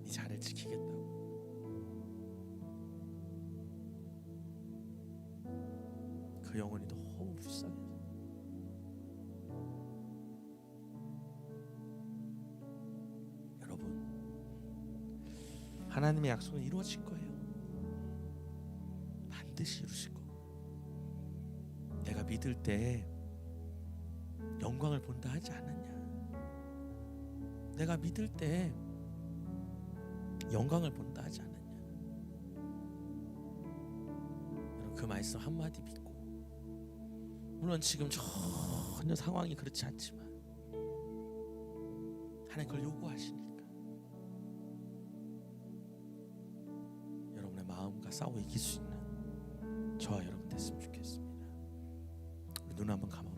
이 자를 지키겠다고. 그 영혼이 너무 불쌍해서. 여러분, 하나님의 약속은 이루어질 거예요. 반드시 이루실 거고, 내가 믿을 때 영광을 본다 하지 않았냐? 내가 믿을 때 영광을 본다 하지 않았냐? 여러분, 그 말씀 한마디 믿고, 물론 지금 전혀 상황이 그렇지 않지만 하나님 그걸 요구하시니까 여러분의 마음과 싸워 이길 수 있는 저와 여러분 됐으면 좋겠습니다. 우리 눈 한번 감아